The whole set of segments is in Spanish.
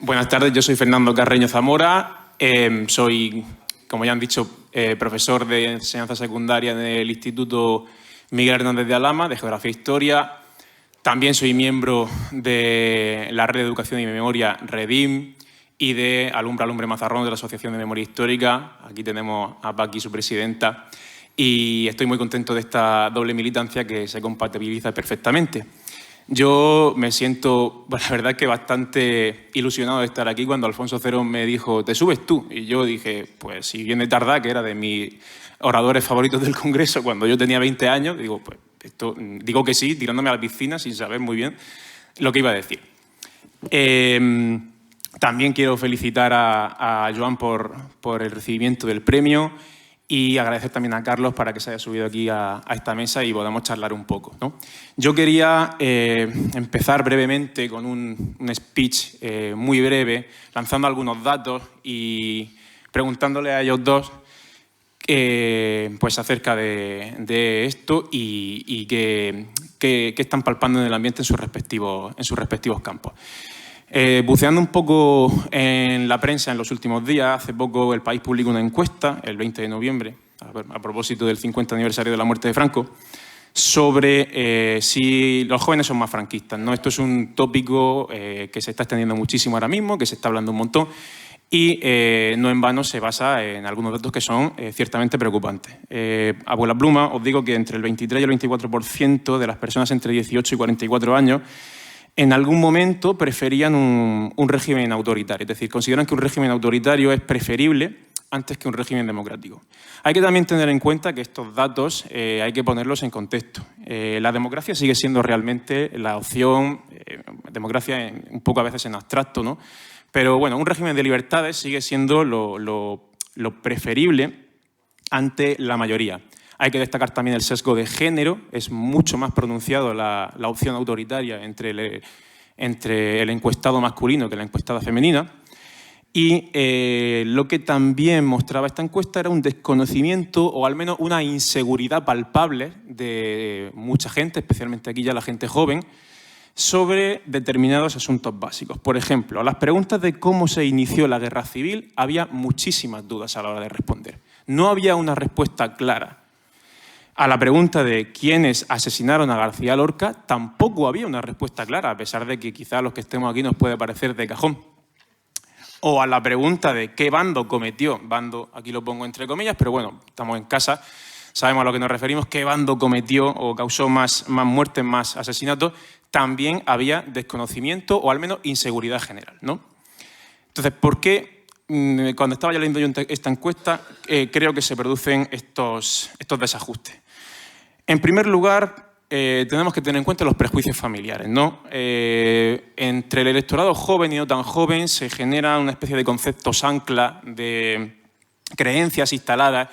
Buenas tardes, yo soy Fernando Carreño Zamora, soy, como ya han dicho, profesor de enseñanza secundaria en el Instituto Miguel Hernández de Alhama, de Geografía e Historia. También soy miembro de la Red de Educación y Memoria, REDIM, y de Alumbra Lumbre Mazarrón, de la Asociación de Memoria Histórica. Aquí tenemos a Paqui, su presidenta, y estoy muy contento de esta doble militancia que se compatibiliza perfectamente. Yo me siento, la verdad, que bastante ilusionado de estar aquí cuando Alfonso Cerón me dijo, ¿te subes tú? Y yo dije, pues si viene Tardá, que era de mis oradores favoritos del Congreso cuando yo tenía 20 años, digo, pues digo que sí, tirándome a la piscina sin saber muy bien lo que iba a decir. También quiero felicitar a Joan por el recibimiento del premio y agradecer también a Carlos para que se haya subido aquí a esta mesa y podamos charlar un poco, ¿no? Yo quería empezar brevemente con un speech muy breve, lanzando algunos datos y preguntándole a ellos dos pues acerca de esto y qué están palpando en el ambiente en sus respectivos campos. Buceando un poco en la prensa en los últimos días, hace poco El País publicó una encuesta, el 20 de noviembre, a propósito del 50 aniversario de la muerte de Franco, sobre si los jóvenes son más franquistas, ¿no? Esto es un tópico que se está extendiendo muchísimo ahora mismo, que se está hablando un montón y no en vano se basa en algunos datos que son ciertamente preocupantes. A vuela pluma os digo que entre el 23 y el 24% de las personas entre 18 y 44 años en algún momento preferían un régimen autoritario, es decir, consideran que un régimen autoritario es preferible antes que un régimen democrático. Hay que también tener en cuenta que estos datos hay que ponerlos en contexto. La democracia sigue siendo realmente la opción, democracia un poco a veces en abstracto, ¿no? Pero bueno, un régimen de libertades sigue siendo lo preferible ante la mayoría. Hay que destacar también el sesgo de género, es mucho más pronunciado la opción autoritaria entre el encuestado masculino que la encuestada femenina. Y lo que también mostraba esta encuesta era un desconocimiento o al menos una inseguridad palpable de mucha gente, especialmente aquí ya la gente joven, sobre determinados asuntos básicos. Por ejemplo, a las preguntas de cómo se inició la guerra civil había muchísimas dudas a la hora de responder. No había una respuesta clara. A la pregunta de quiénes asesinaron a García Lorca tampoco había una respuesta clara, a pesar de que quizá a los que estemos aquí nos puede parecer de cajón. O a la pregunta de qué bando cometió, bando aquí lo pongo entre comillas, pero bueno, estamos en casa, sabemos a lo que nos referimos, qué bando cometió o causó más muertes, más asesinatos, también había desconocimiento o al menos inseguridad general, ¿no? Entonces, ¿por qué cuando estaba ya leyendo yo esta encuesta creo que se producen estos desajustes? En primer lugar, tenemos que tener en cuenta los prejuicios familiares, ¿no? Entre el electorado joven y no tan joven se genera una especie de conceptos ancla de creencias instaladas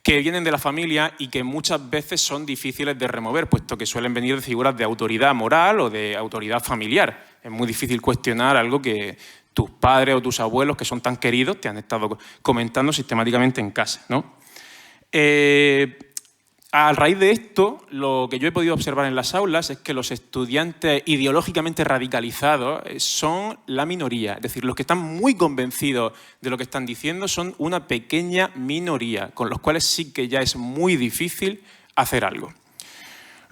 que vienen de la familia y que muchas veces son difíciles de remover, puesto que suelen venir de figuras de autoridad moral o de autoridad familiar. Es muy difícil cuestionar algo que tus padres o tus abuelos, que son tan queridos, te han estado comentando sistemáticamente en casa, ¿no? A raíz de esto, lo que yo he podido observar en las aulas es que los estudiantes ideológicamente radicalizados son la minoría. Es decir, los que están muy convencidos de lo que están diciendo son una pequeña minoría, con los cuales sí que ya es muy difícil hacer algo.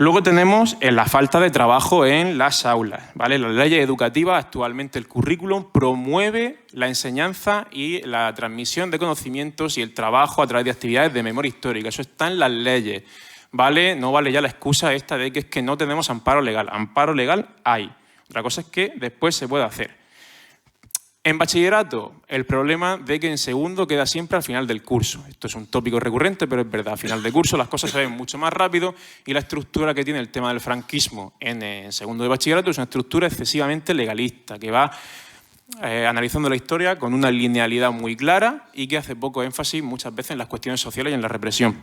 Luego tenemos la falta de trabajo en las aulas, ¿vale? Las leyes educativas, actualmente el currículum promueve la enseñanza y la transmisión de conocimientos y el trabajo a través de actividades de memoria histórica. Eso está en las leyes, ¿vale? No vale ya la excusa esta de que es que no tenemos amparo legal. Amparo legal hay. Otra cosa es que después se puede hacer. En bachillerato, el problema de que en segundo queda siempre al final del curso. Esto es un tópico recurrente, pero es verdad. Al final del curso las cosas se ven mucho más rápido y la estructura que tiene el tema del franquismo en segundo de bachillerato es una estructura excesivamente legalista, que va analizando la historia con una linealidad muy clara y que hace poco énfasis muchas veces en las cuestiones sociales y en la represión.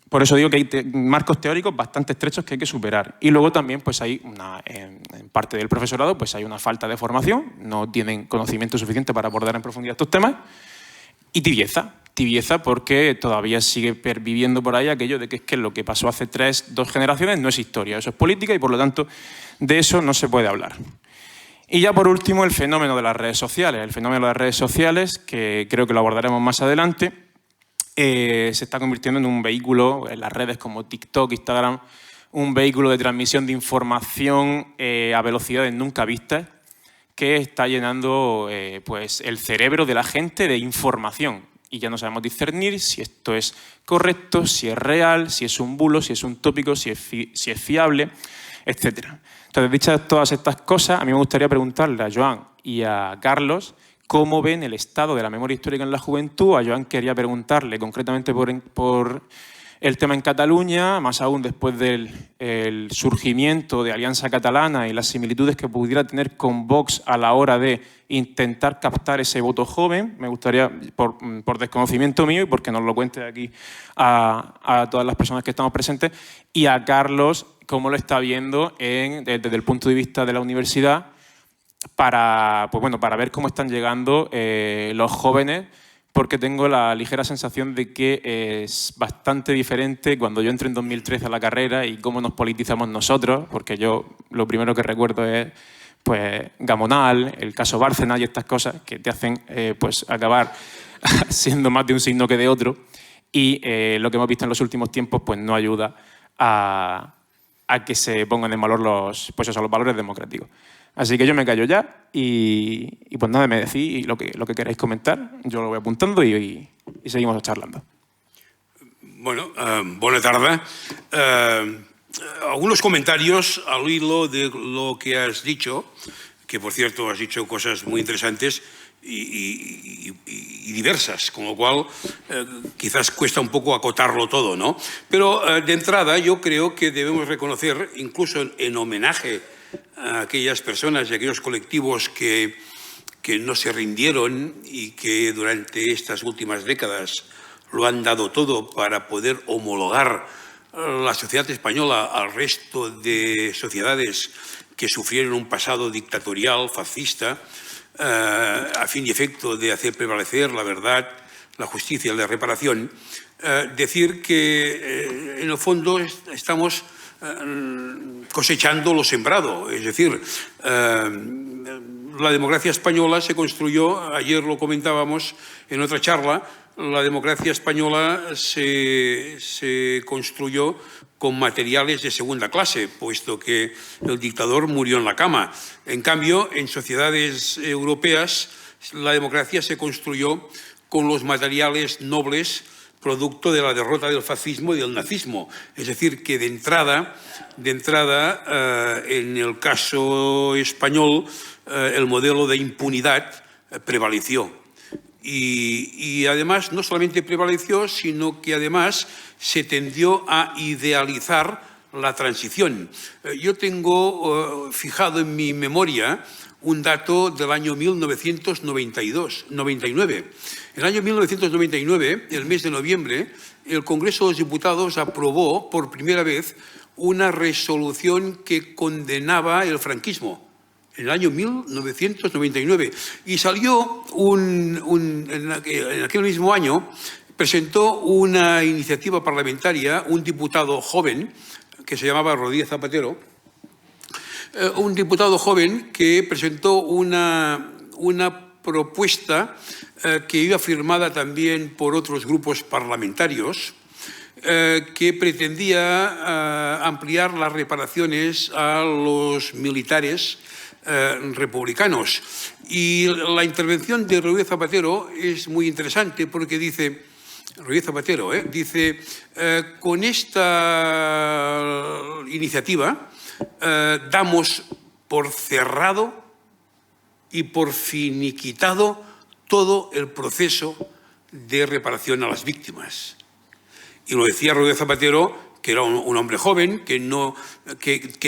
Por eso digo que hay marcos teóricos bastante estrechos que hay que superar. Y luego también pues hay en parte del profesorado pues hay una falta de formación, no tienen conocimiento suficiente para abordar en profundidad estos temas, y tibieza. Tibieza porque todavía sigue perviviendo por ahí aquello de que es que lo que pasó hace 2 generaciones no es historia, eso es política y por lo tanto de eso no se puede hablar. Y ya por último, el fenómeno de las redes sociales. El fenómeno de las redes sociales, que creo que lo abordaremos más adelante, se está convirtiendo en un vehículo, en las redes como TikTok, Instagram, un vehículo de transmisión de información a velocidades nunca vistas, que está llenando pues el cerebro de la gente de información. Y ya no sabemos discernir si esto es correcto, si es real, si es un bulo, si es un tópico, si es fiable, etc. Entonces, dichas todas estas cosas, a mí me gustaría preguntarle a Joan y a Carlos cómo ven el estado de la memoria histórica en la juventud. A Joan quería preguntarle concretamente por el tema en Cataluña, más aún después del surgimiento de Alianza Catalana y las similitudes que pudiera tener con Vox a la hora de intentar captar ese voto joven. Me gustaría, por desconocimiento mío y porque nos lo cuente aquí a todas las personas que estamos presentes, y a Carlos, cómo lo está viendo desde el punto de vista de la universidad para ver cómo están llegando los jóvenes, porque tengo la ligera sensación de que es bastante diferente cuando yo entré en 2013 a la carrera y cómo nos politizamos nosotros, porque yo lo primero que recuerdo es pues Gamonal, el caso Bárcenas y estas cosas que te hacen pues acabar siendo más de un signo que de otro, y lo que hemos visto en los últimos tiempos pues no ayuda a que se pongan en valor los valores democráticos. Así que yo me callo ya y pues nada, me decís lo que queráis comentar. Yo lo voy apuntando y seguimos charlando. Bueno, buena tarde. Algunos comentarios al hilo de lo que has dicho, que por cierto has dicho cosas muy interesantes y diversas, con lo cual quizás cuesta un poco acotarlo todo, ¿no? Pero de entrada yo creo que debemos reconocer, incluso en homenaje a aquellas personas y aquellos colectivos que no se rindieron y que durante estas últimas décadas lo han dado todo para poder homologar la sociedad española al resto de sociedades que sufrieron un pasado dictatorial, fascista, a fin y efecto de hacer prevalecer la verdad, la justicia y la reparación. Decir que en el fondo estamos cosechando lo sembrado, es decir, la democracia española se construyó, ayer lo comentábamos en otra charla, la democracia española se construyó con materiales de segunda clase, puesto que el dictador murió en la cama. En cambio, en sociedades europeas, la democracia se construyó con los materiales nobles producto de la derrota del fascismo y del nazismo. Es decir, que de entrada, en el caso español, el modelo de impunidad prevaleció. Y además, no solamente prevaleció, sino que además se tendió a idealizar la transición. Yo tengo fijado en mi memoria un dato del año 1999. En el año 1999, el mes de noviembre, el Congreso de los Diputados aprobó por primera vez una resolución que condenaba el franquismo. En el año 1999. Y salió en aquel mismo año, presentó una iniciativa parlamentaria, un diputado joven, que se llamaba Rodríguez Zapatero, un diputado joven que presentó una propuesta que iba firmada también por otros grupos parlamentarios, que pretendía ampliar las reparaciones a los militares republicanos. Y la intervención de Rodríguez Zapatero es muy interesante porque dice, Rodríguez Zapatero, dice, con esta iniciativa damos por cerrado y por finiquitado todo el proceso de reparación a las víctimas. Y lo decía Rodríguez Zapatero, que era un hombre joven, que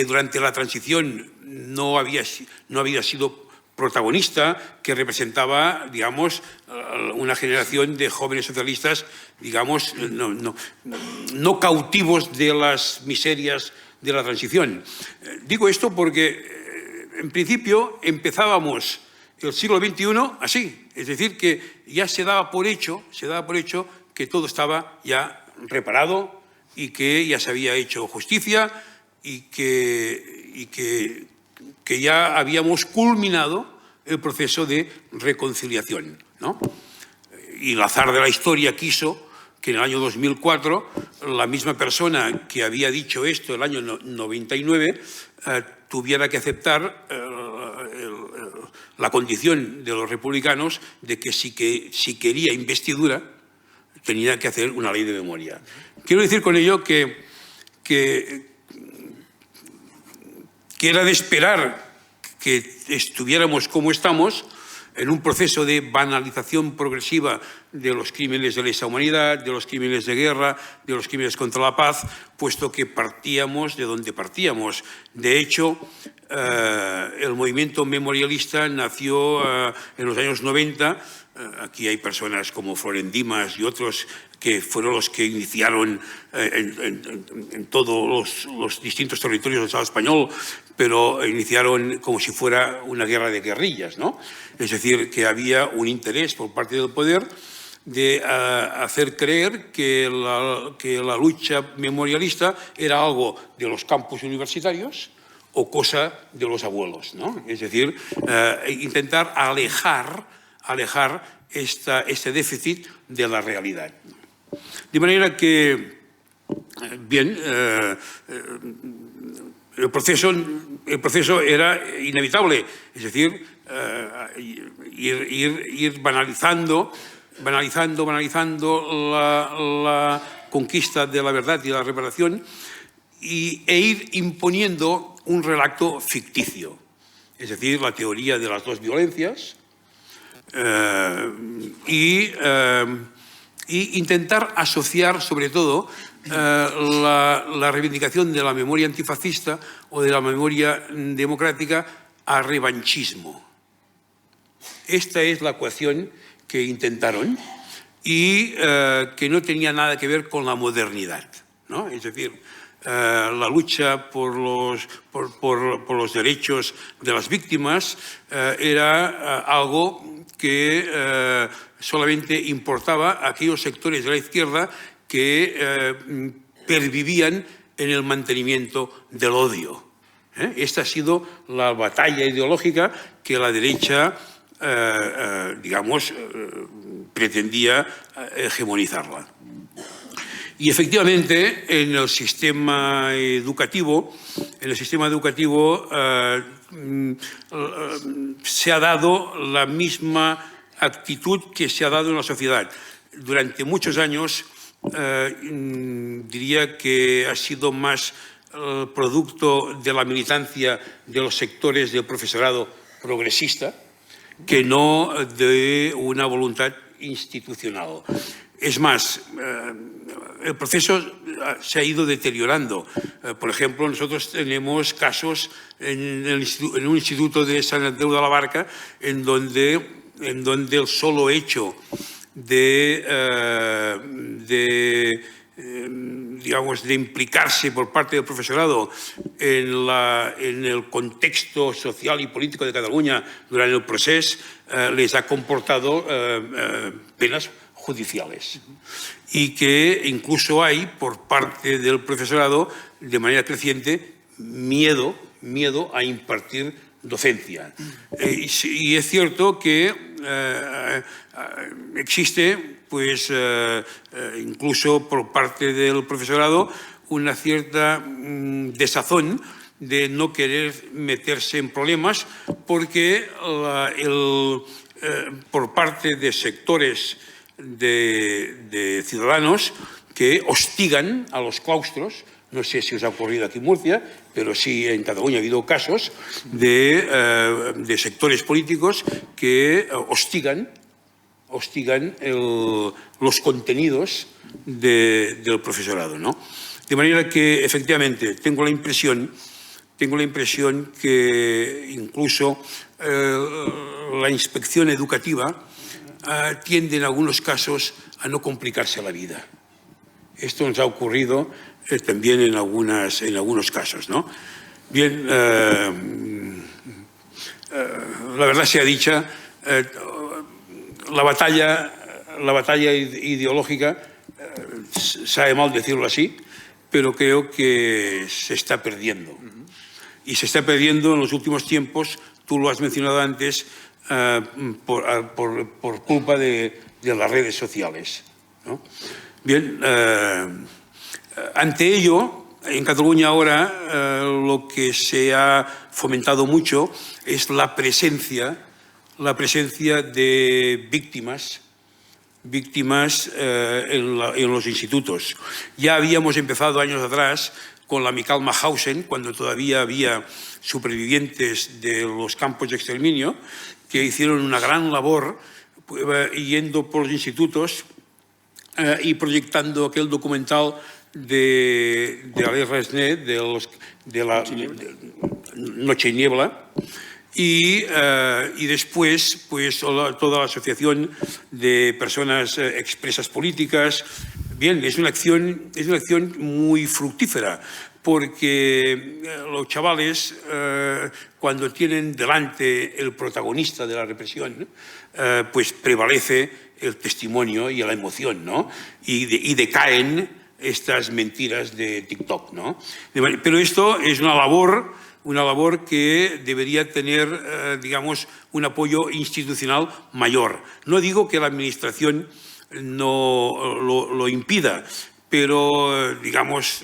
durante la transición no había sido protagonista, que representaba, digamos, una generación de jóvenes socialistas, digamos, no cautivos de las miserias de la transición. Digo esto porque, en principio, empezábamos el siglo XXI así, es decir, que ya se daba por hecho que todo estaba ya reparado y que ya se había hecho justicia y que que ya habíamos culminado el proceso de reconciliación, ¿no? Y el azar de la historia quiso que en el año 2004 la misma persona que había dicho esto el año 99 tuviera que aceptar la condición de los republicanos de que si quería investidura tenía que hacer una ley de memoria. Quiero decir con ello que era de esperar que estuviéramos como estamos, en un proceso de banalización progresiva de los crímenes de lesa humanidad, de los crímenes de guerra, de los crímenes contra la paz, puesto que partíamos de donde partíamos. De hecho, el movimiento memorialista nació en los años 90. Aquí hay personas como Florent Dimas y otros que fueron los que iniciaron en todos los distintos territorios del Estado español, pero iniciaron como si fuera una guerra de guerrillas, ¿no? Es decir, que había un interés por parte del poder de hacer creer que la lucha memorialista era algo de los campus universitarios o cosa de los abuelos, ¿no? Es decir, intentar alejar este déficit de la realidad. De manera que, bien, el proceso era inevitable, es decir, ir banalizando la conquista de la verdad y la reparación e ir imponiendo un relato ficticio, es decir, la teoría de las dos violencias, y intentar asociar sobre todo la reivindicación de la memoria antifascista o de la memoria democrática a revanchismo. Esta es la ecuación que intentaron y que no tenía nada que ver con la modernidad, ¿no? Es decir, la lucha por los derechos de las víctimas era algo que solamente importaba a aquellos sectores de la izquierda que pervivían en el mantenimiento del odio. Esta ha sido la batalla ideológica que la derecha, digamos, pretendía hegemonizarla. Y efectivamente, en el sistema educativo se ha dado la misma actitud que se ha dado en la sociedad. Durante muchos años, diría que ha sido más producto de la militancia de los sectores del profesorado progresista que no de una voluntad institucional. Es más, el proceso se ha ido deteriorando. Por ejemplo, nosotros tenemos casos en un instituto de Sant Andreu de la Barca en donde el solo hecho digamos, de implicarse por parte del profesorado en el contexto social y político de Cataluña durante el proceso les ha comportado penas judiciales, y que incluso hay por parte del profesorado de manera creciente miedo a impartir docencia. Y es cierto que existe, pues, incluso por parte del profesorado, una cierta desazón de no querer meterse en problemas porque por parte de sectores de ciudadanos que hostigan a los claustros. No sé si os ha ocurrido aquí en Murcia, pero sí en Cataluña ha habido casos de sectores políticos que hostigan los contenidos del profesorado, ¿no? De manera que, efectivamente, tengo la impresión que incluso la inspección educativa tiende en algunos casos a no complicarse la vida. Esto nos ha ocurrido también en algunos casos, ¿no? Bien, la verdad sea dicha, la batalla ideológica, sabe mal decirlo así, pero creo que se está perdiendo. y se está perdiendo en los últimos tiempos, tú lo has mencionado antes, por culpa de las redes sociales, ¿no? Bien, ante ello, en Cataluña ahora lo que se ha fomentado mucho es la presencia de víctimas en los institutos. Ya habíamos empezado años atrás con la Michael Mahausen, cuando todavía había supervivientes de los campos de exterminio, que hicieron una gran labor yendo por los institutos y proyectando aquel documental de Alain Resnais, de la Noche y Niebla, y después pues toda la asociación de personas expresas políticas. Bien, es una acción muy fructífera, porque los chavales, cuando tienen delante el protagonista de la represión, pues prevalece el testimonio y la emoción, ¿no? Y decaen estas mentiras de TikTok, ¿no? Pero esto es una labor que debería tener, digamos, un apoyo institucional mayor. No digo que la Administración no lo impida, pero, digamos,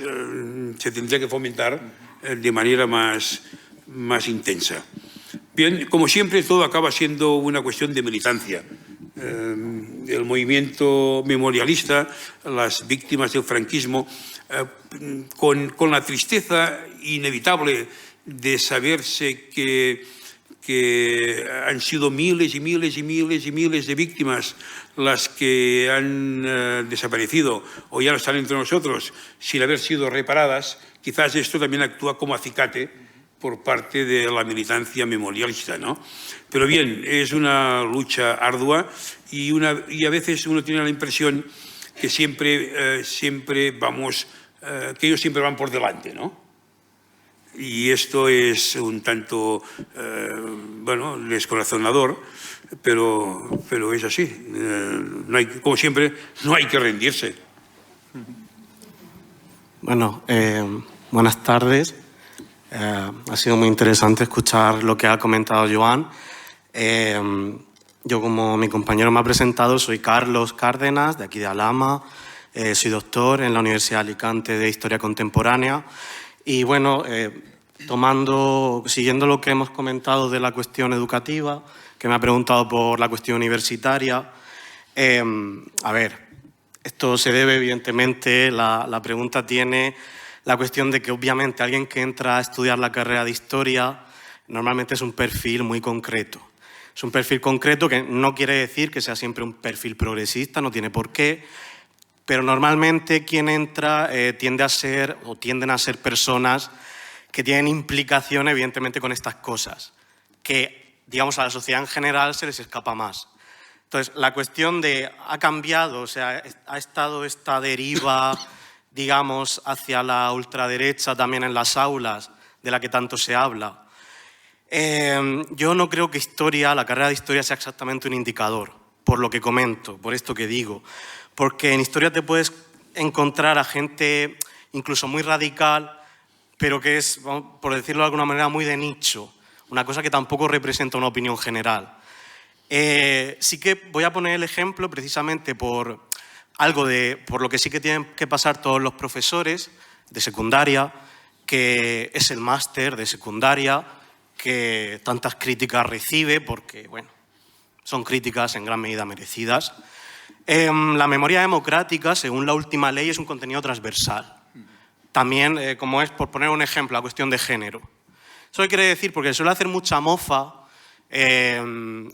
se tendría que fomentar de manera más intensa. Bien, como siempre, todo acaba siendo una cuestión de militancia. El movimiento memorialista, las víctimas del franquismo, con la tristeza inevitable de saberse que han sido miles y miles y miles y miles de víctimas las que han desaparecido o ya no están entre nosotros sin haber sido reparadas, quizás esto también actúa como acicate por parte de la militancia memorialista, ¿no? Pero bien, es una lucha ardua y a veces uno tiene la impresión que siempre vamos, que ellos siempre van por delante, ¿no? Y esto es un tanto, bueno, descorazonador, pero es así. Como siempre, no hay que rendirse. Bueno, buenas tardes. Ha sido muy interesante escuchar lo que ha comentado Joan. Yo, como mi compañero me ha presentado, soy Carlos Cárdenas, de aquí de Alhama. Soy doctor en la Universidad de Alicante de Historia Contemporánea. Y bueno, siguiendo lo que hemos comentado de la cuestión educativa, que me ha preguntado por la cuestión universitaria, a ver, esto se debe, evidentemente, la pregunta tiene la cuestión de que obviamente alguien que entra a estudiar la carrera de Historia normalmente es un perfil muy concreto. Es un perfil concreto que no quiere decir que sea siempre un perfil progresista, no tiene por qué, pero normalmente quien entra tienden a ser personas que tienen implicación evidentemente con estas cosas, que digamos a la sociedad en general se les escapa más. Entonces, la cuestión ha cambiado, o sea, ha estado esta deriva, digamos, hacia la ultraderecha también en las aulas, de la que tanto se habla. Yo no creo que la carrera de Historia sea exactamente un indicador, por lo que comento, por esto que digo. Porque en Historia te puedes encontrar a gente incluso muy radical, pero que es, por decirlo de alguna manera, muy de nicho. Una cosa que tampoco representa una opinión general. Sí que voy a poner el ejemplo precisamente por lo que sí que tienen que pasar todos los profesores de secundaria, que es el máster de secundaria, que tantas críticas recibe, porque, bueno, son críticas en gran medida merecidas. La memoria democrática, según la última ley, es un contenido transversal. También, como es, por poner un ejemplo, la cuestión de género. Eso quiere decir, porque suele hacer mucha mofa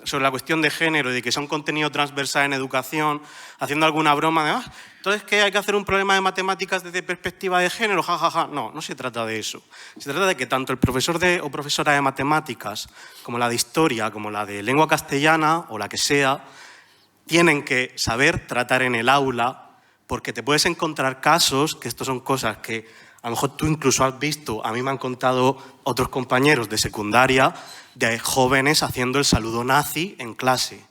sobre la cuestión de género y de que sea un contenido transversal en educación, haciendo alguna broma de entonces, ¿qué? ¿Hay que hacer un problema de matemáticas desde perspectiva de género? Ja, ja, ja. No, no se trata de eso. Se trata de que tanto el profesor o profesora de matemáticas, como la de historia, como la de lengua castellana o la que sea, tienen que saber tratar en el aula, porque te puedes encontrar casos, que estos son cosas que a lo mejor tú incluso has visto, a mí me han contado otros compañeros de secundaria, de jóvenes haciendo el saludo nazi en clase.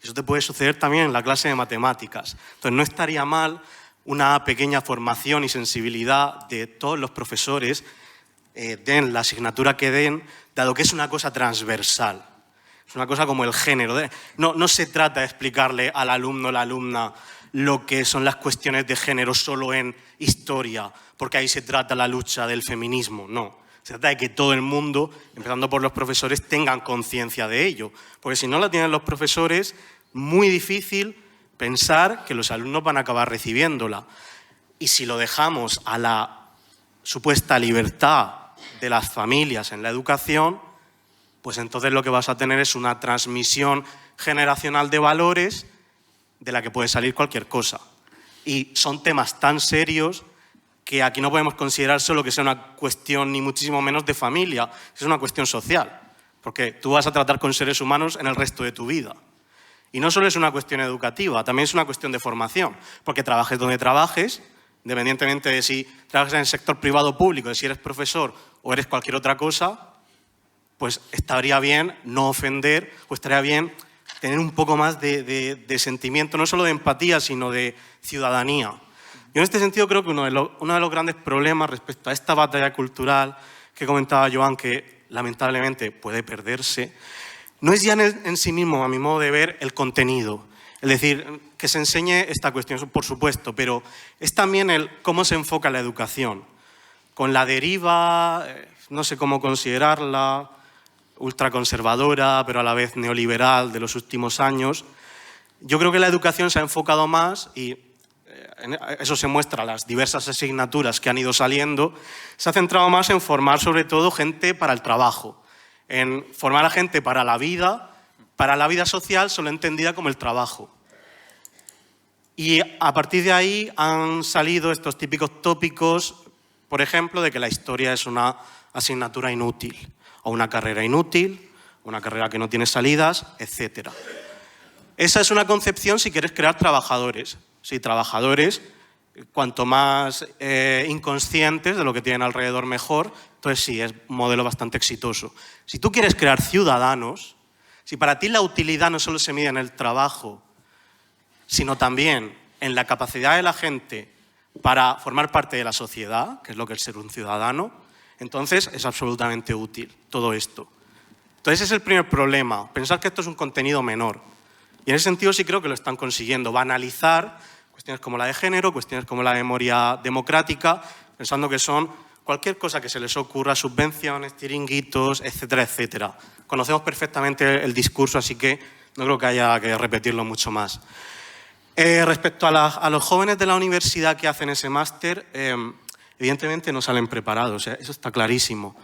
Eso te puede suceder también en la clase de matemáticas. Entonces no estaría mal una pequeña formación y sensibilidad de todos los profesores den la asignatura que den, dado que es una cosa transversal. Es una cosa como el género. No se trata de explicarle al alumno o la alumna lo que son las cuestiones de género solo en historia, porque ahí se trata la lucha del feminismo. No, se trata de que todo el mundo, empezando por los profesores, tengan conciencia de ello. Porque si no la tienen los profesores, muy difícil pensar que los alumnos van a acabar recibiéndola. Y si lo dejamos a la supuesta libertad de las familias en la educación, pues entonces lo que vas a tener es una transmisión generacional de valores de la que puede salir cualquier cosa. Y son temas tan serios que aquí no podemos considerar solo que sea una cuestión ni muchísimo menos de familia, es una cuestión social, porque tú vas a tratar con seres humanos en el resto de tu vida. Y no solo es una cuestión educativa, también es una cuestión de formación, porque trabajes donde trabajes, independientemente de si trabajas en el sector privado o público, de si eres profesor o eres cualquier otra cosa, pues estaría bien no ofender, o estaría bien tener un poco más de sentimiento, no solo de empatía, sino de ciudadanía. Yo en este sentido creo que uno de los grandes problemas respecto a esta batalla cultural que comentaba Joan, que lamentablemente puede perderse, no es ya en sí mismo, a mi modo de ver, el contenido. Es decir, que se enseñe esta cuestión, por supuesto, pero es también el cómo se enfoca la educación. Con la deriva, no sé cómo considerarla, ultraconservadora, pero a la vez neoliberal de los últimos años, yo creo que la educación se ha enfocado más, y eso se muestra en las diversas asignaturas que han ido saliendo, se ha centrado más en formar sobre todo gente para el trabajo, en formar a gente para la vida social solo entendida como el trabajo. Y a partir de ahí han salido estos típicos tópicos, por ejemplo, de que la historia es una asignatura inútil, o una carrera inútil, una carrera que no tiene salidas, etc. Esa es una concepción si quieres crear trabajadores. Si trabajadores, cuanto más inconscientes de lo que tienen alrededor, mejor. Entonces sí, es un modelo bastante exitoso. Si tú quieres crear ciudadanos, si para ti la utilidad no solo se mide en el trabajo, sino también en la capacidad de la gente para formar parte de la sociedad, que es lo que es ser un ciudadano, entonces es absolutamente útil todo esto. Entonces ese es el primer problema, pensar que esto es un contenido menor. Y en ese sentido sí creo que lo están consiguiendo, banalizar cuestiones como la de género, cuestiones como la memoria democrática, pensando que son cualquier cosa que se les ocurra, subvenciones, chiringuitos, etcétera, etcétera. Conocemos perfectamente el discurso, así que no creo que haya que repetirlo mucho más. Respecto a los jóvenes de la universidad que hacen ese máster, evidentemente no salen preparados, eso está clarísimo.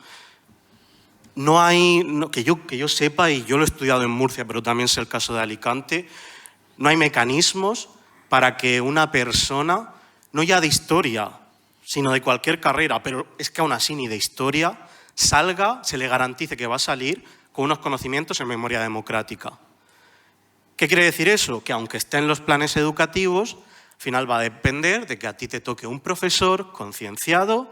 No hay, que yo sepa, y yo lo he estudiado en Murcia, pero también sé el caso de Alicante, no hay mecanismos para que una persona, no ya de historia, sino de cualquier carrera, pero es que aún así ni de historia, salga, se le garantice que va a salir con unos conocimientos en memoria democrática. ¿Qué quiere decir eso? Que aunque esté en los planes educativos, al final va a depender de que a ti te toque un profesor concienciado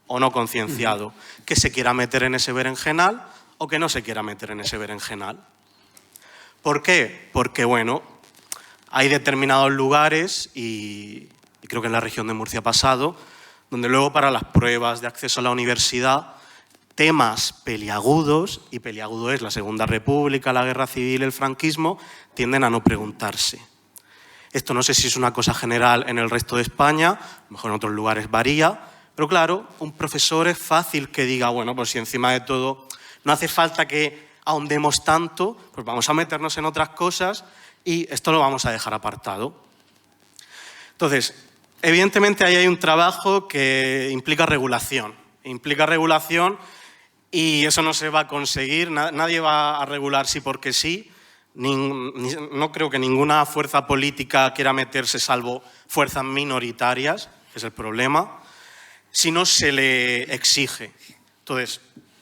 o no concienciado, que se quiera meter en ese berenjenal o que no se quiera meter en ese berenjenal. ¿Por qué? Porque, bueno, hay determinados lugares, y creo que en la región de Murcia ha pasado, donde luego para las pruebas de acceso a la universidad, temas peliagudos, y peliagudo es la Segunda República, la Guerra Civil, el franquismo, tienden a no preguntarse. Esto no sé si es una cosa general en el resto de España, a lo mejor en otros lugares varía, pero claro, un profesor es fácil que diga, bueno, pues si encima de todo no hace falta que ahondemos tanto, pues vamos a meternos en otras cosas y esto lo vamos a dejar apartado. Entonces, evidentemente ahí hay un trabajo que implica regulación y eso no se va a conseguir, nadie va a regular sí porque sí, no creo que ninguna fuerza política quiera meterse salvo fuerzas minoritarias, que es el problema, si no se le exige. Entonces,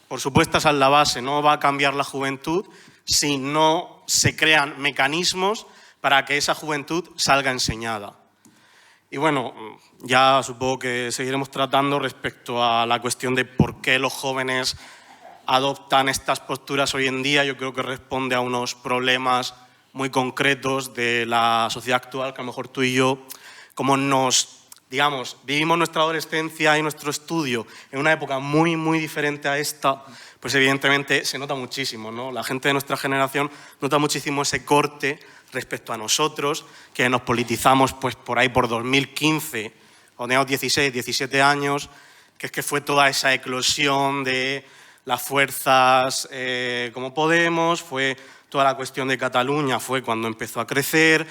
por supuesto, esa es la base, no va a cambiar la juventud si no se crean mecanismos para que esa juventud salga enseñada. Y bueno, ya supongo que seguiremos tratando respecto a la cuestión de por qué los jóvenes adoptan estas posturas hoy en día. Yo creo que responde a unos problemas muy concretos de la sociedad actual, que a lo mejor tú y yo, como nos digamos, vivimos nuestra adolescencia y nuestro estudio en una época muy, muy diferente a esta, pues evidentemente se nota muchísimo, ¿no? La gente de nuestra generación nota muchísimo ese corte respecto a nosotros, que nos politizamos pues por ahí por 2015, cuando teníamos 16, 17 años, que es que fue toda esa eclosión de las fuerzas como Podemos, fue toda la cuestión de Cataluña, fue cuando empezó a crecer,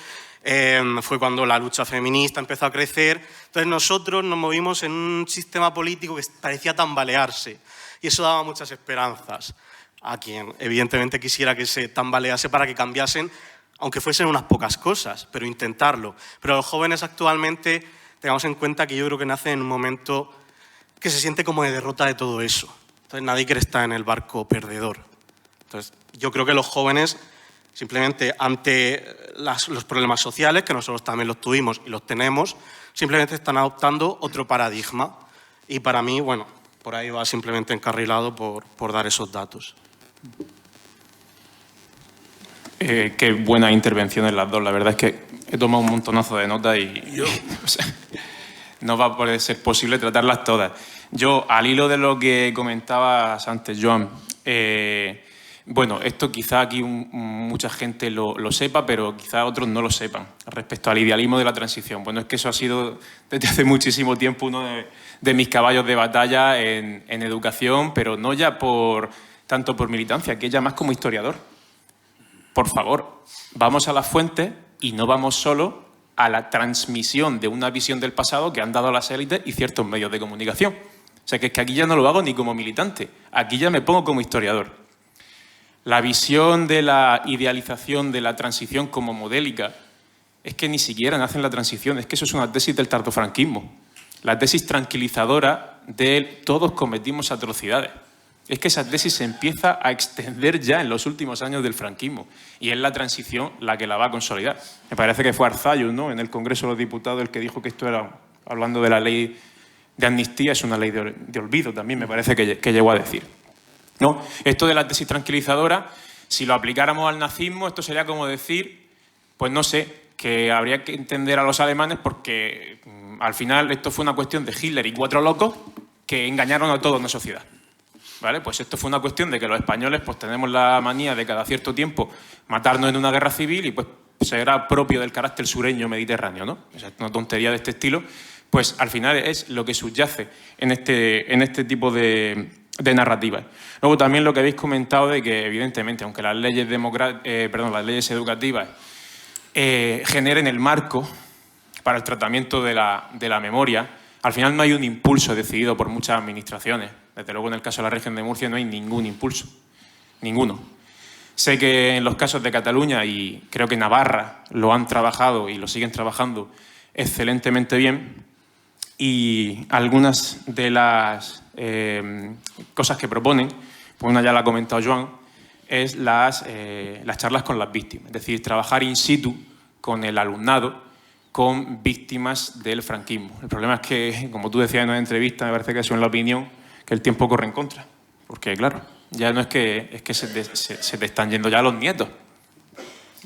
fue cuando la lucha feminista empezó a crecer. Entonces nosotros nos movimos en un sistema político que parecía tambalearse y eso daba muchas esperanzas a quien evidentemente quisiera que se tambalease para que cambiasen, aunque fuesen unas pocas cosas, pero intentarlo. Pero los jóvenes actualmente, tengamos en cuenta que yo creo que nacen en un momento que se siente como de derrota de todo eso. Entonces nadie quiere estar en el barco perdedor. Entonces yo creo que los jóvenes simplemente ante los problemas sociales, que nosotros también los tuvimos y los tenemos, simplemente están adoptando otro paradigma. Y para mí, bueno, por ahí va simplemente encarrilado por dar esos datos. Qué buenas intervenciones las dos. La verdad es que he tomado un montonazo de notas y o sea, no va a poder ser posible tratarlas todas. Yo, al hilo de lo que comentabas antes, Joan, bueno, esto quizá aquí mucha gente lo sepa, pero quizá otros no lo sepan respecto al idealismo de la transición. Bueno, es que eso ha sido desde hace muchísimo tiempo uno de mis caballos de batalla en educación, pero no ya tanto por militancia, que ya más como historiador. Por favor, vamos a las fuentes y no vamos solo a la transmisión de una visión del pasado que han dado las élites y ciertos medios de comunicación. O sea, que es que aquí ya no lo hago ni como militante, aquí ya me pongo como historiador. La visión de la idealización de la transición como modélica es que ni siquiera nace en la transición, es que eso es una tesis del tardofranquismo. La tesis tranquilizadora de todos cometimos atrocidades. Es que esa tesis se empieza a extender ya en los últimos años del franquismo y es la transición la que la va a consolidar. Me parece que fue Arzayus, ¿no?, en el Congreso de los Diputados, el que dijo que esto era, hablando de la ley de amnistía, es una ley de olvido también, me parece que llegó a decir. ¿No? Esto de la tesis tranquilizadora, si lo aplicáramos al nazismo, esto sería como decir, pues no sé, que habría que entender a los alemanes porque al final esto fue una cuestión de Hitler y 4 locos que engañaron a toda una sociedad. ¿Vale? Pues esto fue una cuestión de que los españoles pues tenemos la manía de cada cierto tiempo matarnos en una guerra civil y pues será propio del carácter sureño mediterráneo, ¿no? O sea, es una tontería de este estilo. Pues al final es lo que subyace en este tipo de narrativas. Luego también lo que habéis comentado de que evidentemente, aunque las leyes educativas generen el marco para el tratamiento de la memoria, al final no hay un impulso decidido por muchas administraciones. Desde luego en el caso de la región de Murcia no hay ningún impulso, ninguno. Sé que en los casos de Cataluña y creo que Navarra lo han trabajado y lo siguen trabajando excelentemente bien y algunas de las cosas que proponen, pues una ya la ha comentado Joan, es las charlas con las víctimas, es decir, trabajar in situ con el alumnado, con víctimas del franquismo. El problema es que, como tú decías en una entrevista, me parece que eso es la opinión, que el tiempo corre en contra. Porque, claro, ya no es que se te están yendo ya los nietos.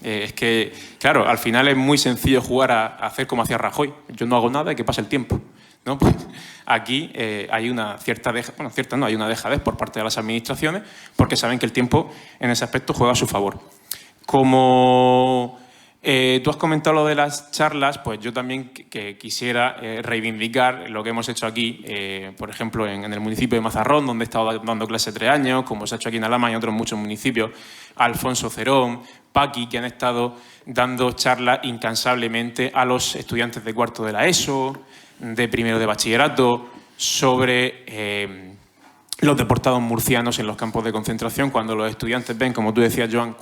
Es que, claro, al final es muy sencillo jugar a hacer como hacía Rajoy. Yo no hago nada y que pase el tiempo, ¿no? Pues aquí hay una hay una dejadez por parte de las administraciones porque saben que el tiempo en ese aspecto juega a su favor. Como tú has comentado lo de las charlas, pues yo también quisiera reivindicar lo que hemos hecho aquí, por ejemplo, en el municipio de Mazarrón, donde he estado dando clase 3 años, como se ha hecho aquí en Alhama y en otros muchos municipios, Alfonso Cerón, Paqui, que han estado dando charlas incansablemente a los estudiantes de cuarto de la ESO, de primero de bachillerato, sobre los deportados murcianos en los campos de concentración, cuando los estudiantes ven, como tú decías, Joan,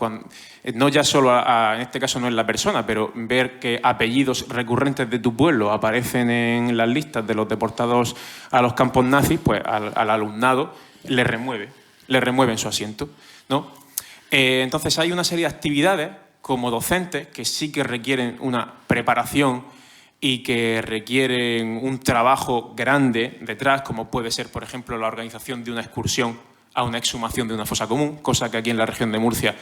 no ya solo, en este caso no es la persona, pero ver que apellidos recurrentes de tu pueblo aparecen en las listas de los deportados a los campos nazis, pues al alumnado le remueve en su asiento, ¿no? Entonces hay una serie de actividades como docentes que sí que requieren una preparación y que requieren un trabajo grande detrás, como puede ser, por ejemplo, la organización de una excursión a una exhumación de una fosa común, cosa que aquí en la región de Murcia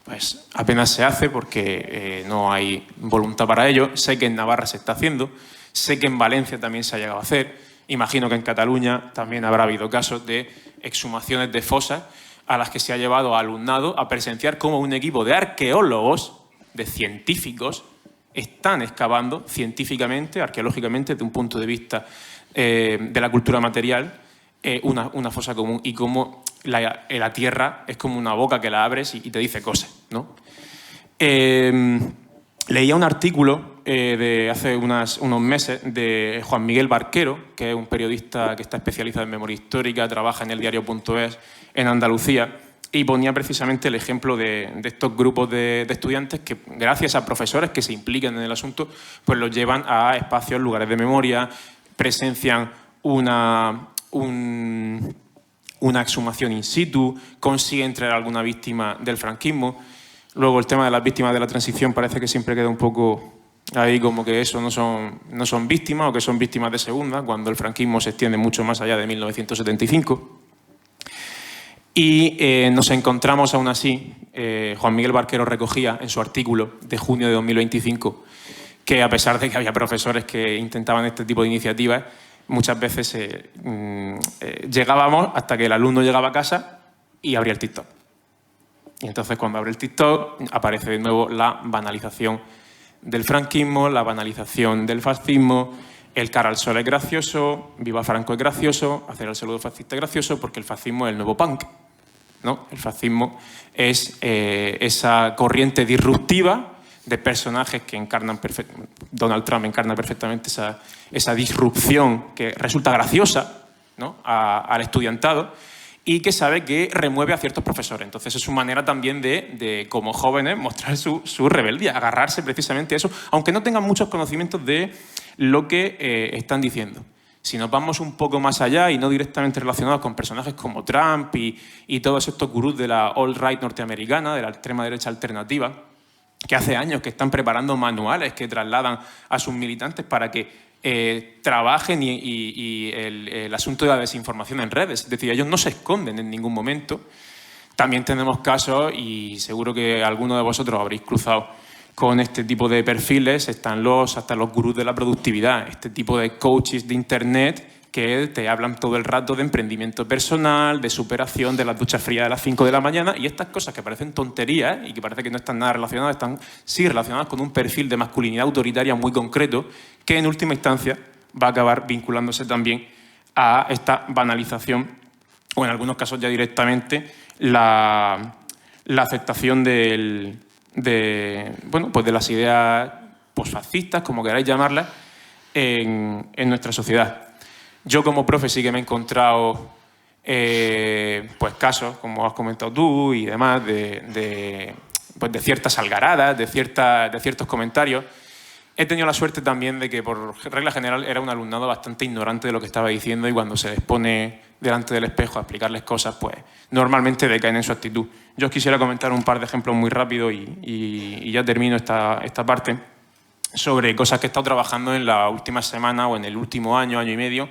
pues, apenas se hace porque no hay voluntad para ello. Sé que en Navarra se está haciendo, Sé que en Valencia también se ha llegado a hacer. Imagino que en Cataluña también habrá habido casos de exhumaciones de fosas a las que se ha llevado a alumnado a presenciar cómo un equipo de arqueólogos, de científicos, están excavando científicamente, arqueológicamente, desde un punto de vista de la cultura material, una fosa común, y cómo la tierra es como una boca que la abres y te dice cosas, ¿no? Leía un artículo de hace unos meses de Juan Miguel Barquero, que es un periodista que está especializado en memoria histórica, trabaja en el diario.es en Andalucía, y ponía precisamente el ejemplo de estos grupos de estudiantes que, gracias a profesores que se implican en el asunto, pues los llevan a espacios, lugares de memoria, presencian una exhumación in situ, consiguen traer a alguna víctima del franquismo. Luego el tema de las víctimas de la transición parece que siempre queda un poco ahí, como que eso no son víctimas, o que son víctimas de segunda, cuando el franquismo se extiende mucho más allá de 1975. Y nos encontramos aún así, Juan Miguel Barquero recogía en su artículo de junio de 2025, que a pesar de que había profesores que intentaban este tipo de iniciativas, muchas veces llegábamos hasta que el alumno llegaba a casa y abría el TikTok. Y entonces, cuando abre el TikTok, aparece de nuevo la banalización del franquismo, la banalización del fascismo, el cara al sol es gracioso, viva Franco es gracioso, hacer el saludo fascista es gracioso, porque el fascismo es el nuevo punk, ¿no? El fascismo es esa corriente disruptiva de personajes que encarnan Donald Trump encarna perfectamente esa disrupción que resulta graciosa, ¿no?, al estudiantado, y que sabe que remueve a ciertos profesores. Entonces es su manera también de como jóvenes, mostrar su rebeldía, agarrarse precisamente a eso, aunque no tengan muchos conocimientos de lo que están diciendo. Si nos vamos un poco más allá y no directamente relacionados con personajes como Trump y todos estos gurús de la alt-right norteamericana, de la extrema derecha alternativa, que hace años que están preparando manuales que trasladan a sus militantes para que trabajen y el asunto de la desinformación en redes. Es decir, ellos no se esconden en ningún momento. También tenemos casos, y seguro que alguno de vosotros habréis cruzado con este tipo de perfiles, están hasta los gurús de la productividad, este tipo de coaches de internet que te hablan todo el rato de emprendimiento personal, de superación, de las duchas frías de las 5 de la mañana, y estas cosas que parecen tonterías y que parece que no están nada relacionadas, están sí relacionadas con un perfil de masculinidad autoritaria muy concreto, que en última instancia va a acabar vinculándose también a esta banalización, o en algunos casos ya directamente la aceptación de las ideas posfascistas, como queráis llamarlas, en nuestra sociedad. Yo como profe sí que me he encontrado pues casos, como has comentado tú y demás, de ciertas algaradas, de ciertos comentarios. He tenido la suerte también de que, por regla general, era un alumnado bastante ignorante de lo que estaba diciendo, y cuando se les pone delante del espejo a explicarles cosas, pues normalmente decaen en su actitud. Yo os quisiera comentar un par de ejemplos muy rápido y ya termino esta parte, sobre cosas que he estado trabajando en la última semana o en el último año y medio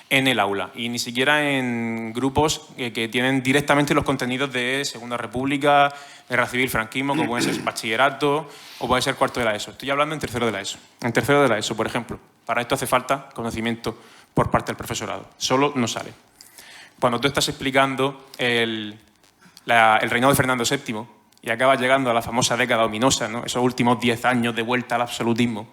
en el aula, y ni siquiera en grupos que tienen directamente los contenidos de Segunda República, Guerra Civil, franquismo, como puede ser bachillerato o puede ser cuarto de la ESO. Estoy hablando en tercero de la ESO. En tercero de la ESO, por ejemplo, para esto hace falta conocimiento por parte del profesorado. Solo no sale. Cuando tú estás explicando el reinado de Fernando VII y acabas llegando a la famosa década ominosa, ¿no?, esos últimos 10 años de vuelta al absolutismo,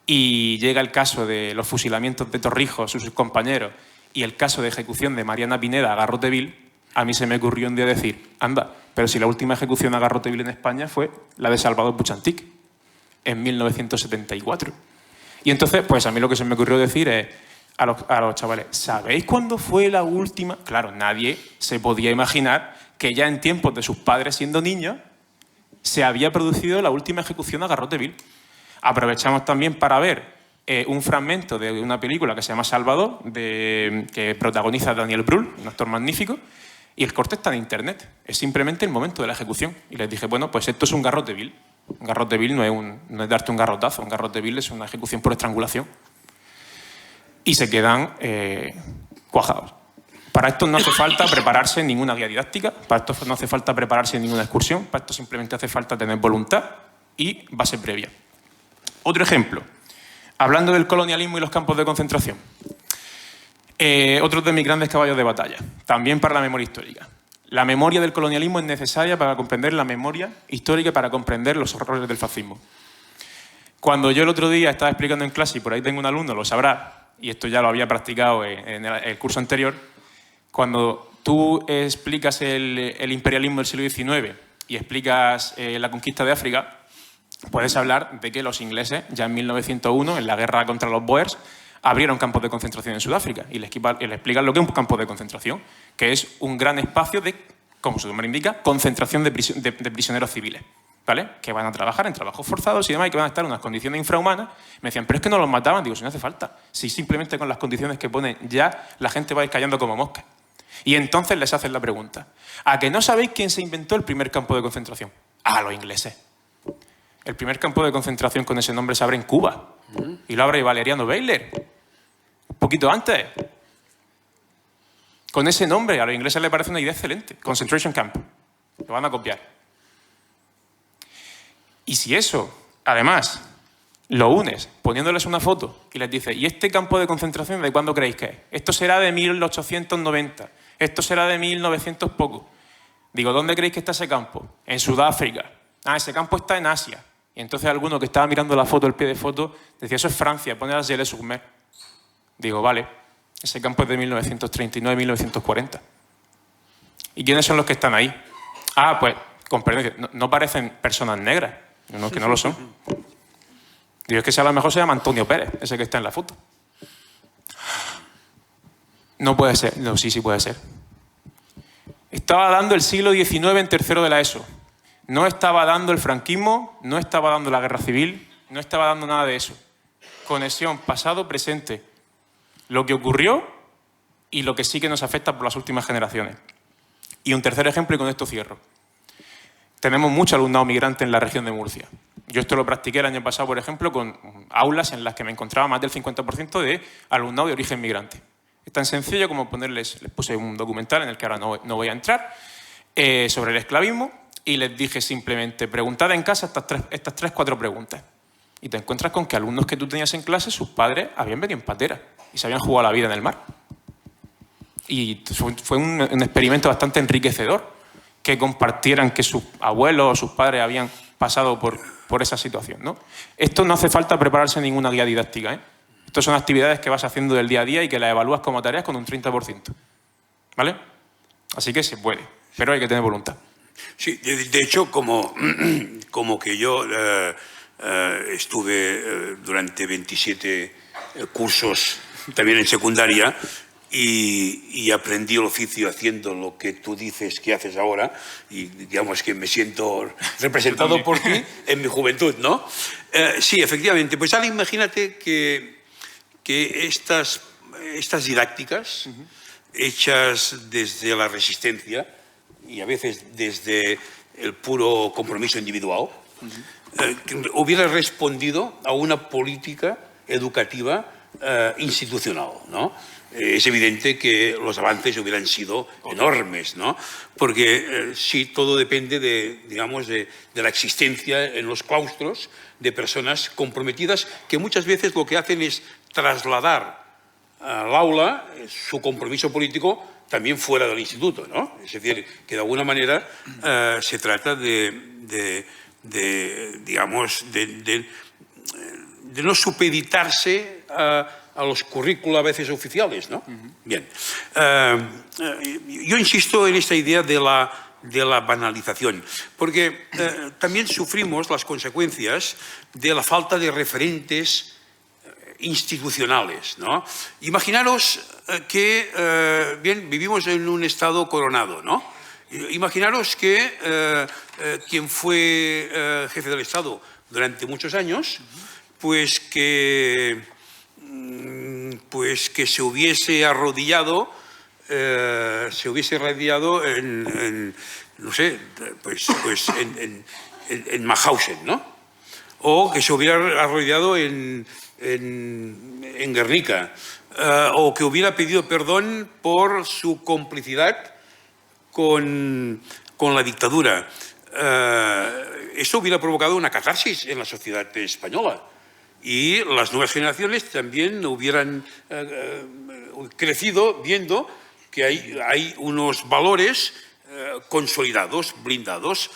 y llega el caso de los fusilamientos de Torrijos, sus compañeros, y el caso de ejecución de Mariana Pineda a Garrote Vil, a mí se me ocurrió un día decir, anda, pero si la última ejecución a Garrote Vil en España fue la de Salvador Puig en 1974. Y entonces, pues a mí lo que se me ocurrió decir es a los chavales, ¿sabéis cuándo fue la última? Claro, nadie se podía imaginar que ya en tiempos de sus padres siendo niños se había producido la última ejecución a Garrote Vil. Aprovechamos también para ver un fragmento de una película que se llama Salvador, que protagoniza Daniel Brühl, un actor magnífico, y el corte está en internet. Es simplemente el momento de la ejecución. Y les dije, bueno, pues esto es un Garrote Vil. Un Garrote Vil no es darte un garrotazo, un Garrote Vil es una ejecución por estrangulación. Y se quedan cuajados. Para esto no hace falta prepararse en ninguna guía didáctica, para esto no hace falta prepararse en ninguna excursión, para esto simplemente hace falta tener voluntad y base previa. Otro ejemplo. Hablando del colonialismo y los campos de concentración. Otro de mis grandes caballos de batalla, también para la memoria histórica. La memoria del colonialismo es necesaria para comprender la memoria histórica y para comprender los horrores del fascismo. Cuando yo el otro día estaba explicando en clase, y por ahí tengo un alumno, lo sabrá, y esto ya lo había practicado en el curso anterior, cuando tú explicas el imperialismo del siglo XIX y explicas la conquista de África, puedes hablar de que los ingleses, ya en 1901, en la guerra contra los Boers, abrieron campos de concentración en Sudáfrica y le explican lo que es un campo de concentración, que es un gran espacio de, como su nombre indica, concentración de prisioneros civiles, ¿vale? Que van a trabajar en trabajos forzados y demás y que van a estar en unas condiciones infrahumanas. Me decían, pero es que no los mataban. Digo, si no hace falta. Si simplemente con las condiciones que ponen ya la gente va a ir cayendo como moscas. Y entonces les hacen la pregunta, ¿a que no sabéis quién se inventó el primer campo de concentración? A los ingleses. El primer campo de concentración con ese nombre se abre en Cuba. Y lo abre Valeriano Weyler. Un poquito antes. Con ese nombre, a los ingleses les parece una idea excelente. Concentration Camp. Lo van a copiar. Y si eso, además, lo unes poniéndoles una foto y les dices, ¿y este campo de concentración de cuándo creéis que es? Esto será de 1890. Esto será de 1900 poco. Digo, ¿dónde creéis que está ese campo? En Sudáfrica. Ah, ese campo está en Asia. Y entonces alguno que estaba mirando la foto, el pie de foto, decía, eso es Francia, pone las Gilets-sur-Mer. Digo, vale, ese campo es de 1939-1940. ¿Y quiénes son los que están ahí? Ah, pues, comprendo, no parecen personas negras, no, que no lo son. Digo, es que a lo mejor se llama Antonio Pérez, ese que está en la foto. No puede ser, no, sí puede ser. Estaba dando el siglo XIX en tercero de la ESO. No estaba dando el franquismo, no estaba dando la guerra civil, no estaba dando nada de eso. Conexión pasado-presente. Lo que ocurrió y lo que sí que nos afecta por las últimas generaciones. Y un tercer ejemplo, y con esto cierro. Tenemos mucho alumnado migrante en la región de Murcia. Yo esto lo practiqué el año pasado, por ejemplo, con aulas en las que me encontraba más del 50% de alumnado de origen migrante. Es tan sencillo como les puse un documental en el que ahora no voy a entrar, sobre el esclavismo, y les dije simplemente, preguntad en casa estas 3-4 preguntas. Y te encuentras con que alumnos que tú tenías en clase, sus padres habían venido en patera y se habían jugado la vida en el mar. Y fue un experimento bastante enriquecedor que compartieran que sus abuelos o sus padres habían pasado por esa situación, ¿no? Esto no hace falta prepararse ninguna guía didáctica, ¿eh? Estas son actividades que vas haciendo del día a día y que las evalúas como tareas con un 30%. ¿Vale? Así que se puede, pero hay que tener voluntad. Sí, de hecho, como que yo estuve durante 27 cursos también en secundaria y aprendí el oficio haciendo lo que tú dices que haces ahora y digamos que me siento representado por ti en mi juventud, ¿no? Sí, efectivamente. Pues ahora imagínate que estas didácticas hechas desde la resistencia y a veces desde el puro compromiso individual, hubiera respondido a una política educativa institucional, ¿no? Es evidente que los avances hubieran sido enormes, ¿no? Porque sí, todo depende de la existencia en los claustros de personas comprometidas que muchas veces lo que hacen es trasladar al aula su compromiso político también fuera del instituto, ¿no? Es decir, que de alguna manera se trata de no supeditarse a los currículos a veces oficiales, ¿no? Bien. Yo insisto en esta idea de la banalización, porque también sufrimos las consecuencias de la falta de referentes institucionales, ¿no? Imaginaros que vivimos en un estado coronado, ¿no? Imaginaros que quien fue jefe del Estado durante muchos años, pues que se hubiese arrodillado en no sé, en Mauthausen, ¿no? O que se hubiera arrodillado en Guernica, o que hubiera pedido perdón por su complicidad con la dictadura. Eso hubiera provocado una catarsis en la sociedad española. y las nuevas generaciones también hubieran crecido viendo que hay unos valores consolidados, blindados.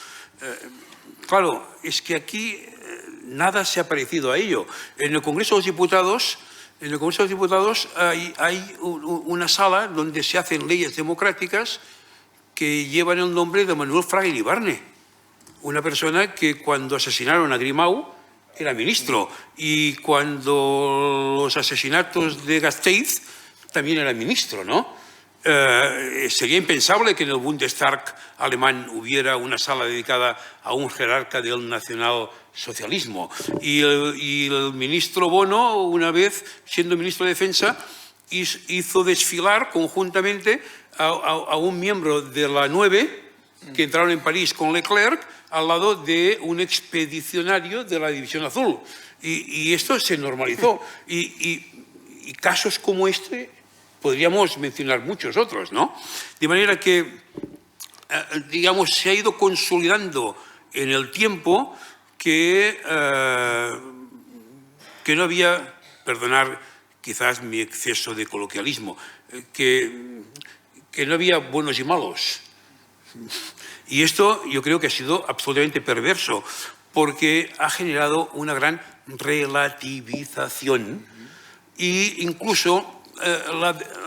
Claro, es que aquí nada se ha parecido a ello. En el Congreso de los Diputados, hay una sala donde se hacen leyes democráticas que llevan el nombre de Manuel Fraga Iribarne, una persona que cuando asesinaron a Grimau era ministro, y cuando los asesinatos de Gasteiz también era ministro, ¿no? Sería impensable que en el Bundestag alemán hubiera una sala dedicada a un jerarca del nacionalsocialismo. Y el ministro Bono, una vez siendo ministro de Defensa, hizo desfilar conjuntamente a un miembro de la 9 que entraron en París con Leclerc al lado de un expedicionario de la División Azul. Y esto se normalizó. Y casos como este podríamos mencionar muchos otros, ¿no? De manera que, digamos, se ha ido consolidando en el tiempo que no había, perdonar quizás mi exceso de coloquialismo, que no había buenos y malos. Y esto yo creo que ha sido absolutamente perverso, porque ha generado una gran relativización e incluso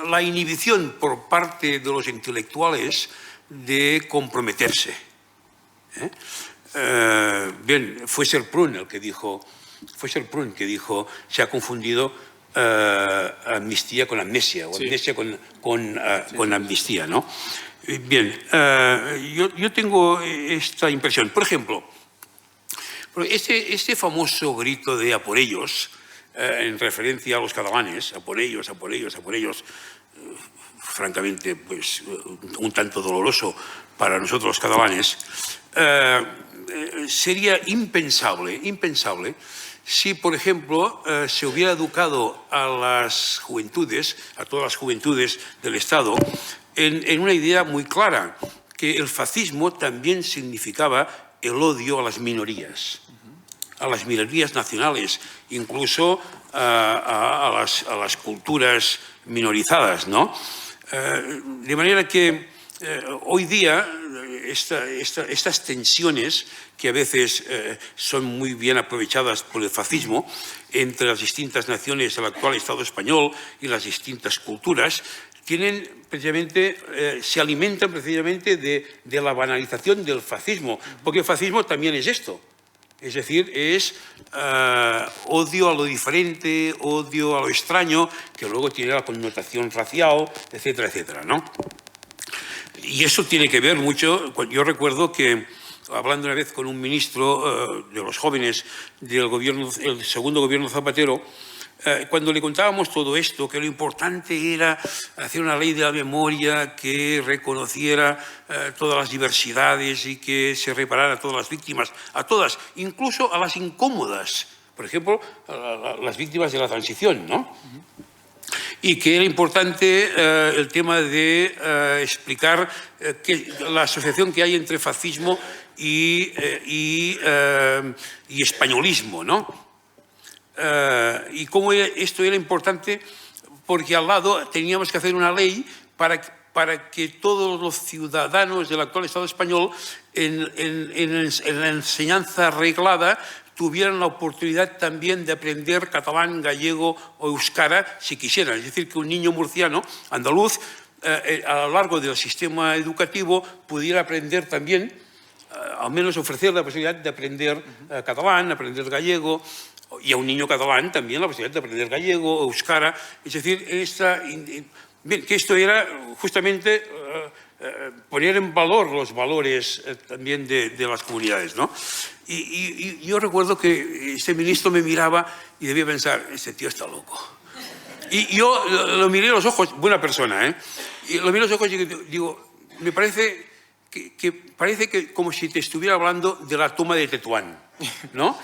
la inhibición por parte de los intelectuales de comprometerse. Bien, fue Serprun el que dijo, se ha confundido amnistía con amnesia, o amnesia con amnistía, ¿no? Bien, yo tengo esta impresión. Por ejemplo, este famoso grito de "a por ellos", en referencia a los catalanes, a por ellos, a por ellos, a por ellos, francamente, pues, un tanto doloroso para nosotros los catalanes, sería impensable si, por ejemplo, se hubiera educado a las juventudes, a todas las juventudes del Estado, en una idea muy clara, que el fascismo también significaba el odio a las minorías nacionales, incluso a las culturas minorizadas, ¿no? De manera que hoy día estas tensiones, que a veces son muy bien aprovechadas por el fascismo entre las distintas naciones del actual Estado español y las distintas culturas, se alimentan precisamente de la banalización del fascismo, porque el fascismo también es esto. Es decir, es odio a lo diferente, odio a lo extraño, que luego tiene la connotación racial, etcétera, etcétera, ¿no? Y eso tiene que ver mucho. Yo recuerdo que, hablando una vez con un ministro de los jóvenes el segundo gobierno Zapatero, cuando le contábamos todo esto, que lo importante era hacer una ley de la memoria que reconociera todas las diversidades y que se reparara a todas las víctimas, a todas, incluso a las incómodas, por ejemplo, a las víctimas de la transición, ¿no? Y que era importante el tema de explicar la asociación que hay entre fascismo y españolismo, ¿no? Y cómo esto era importante, porque al lado teníamos que hacer una ley para que todos los ciudadanos del actual Estado español en la enseñanza reglada tuvieran la oportunidad también de aprender catalán, gallego o euskara si quisieran. Es decir, que un niño murciano, andaluz, a lo largo del sistema educativo pudiera aprender también, al menos ofrecer la posibilidad de aprender catalán, aprender gallego, y a un niño catalán también la posibilidad de aprender gallego, euskara. Es decir, bien, que esto era justamente poner en valor los valores también de las comunidades, ¿no? Y yo recuerdo que este ministro me miraba y debía pensar, este tío está loco. Y yo lo miré a los ojos, buena persona, ¿eh? Y lo miré a los ojos y digo, me parece que como si te estuviera hablando de la toma de Tetuán, ¿no?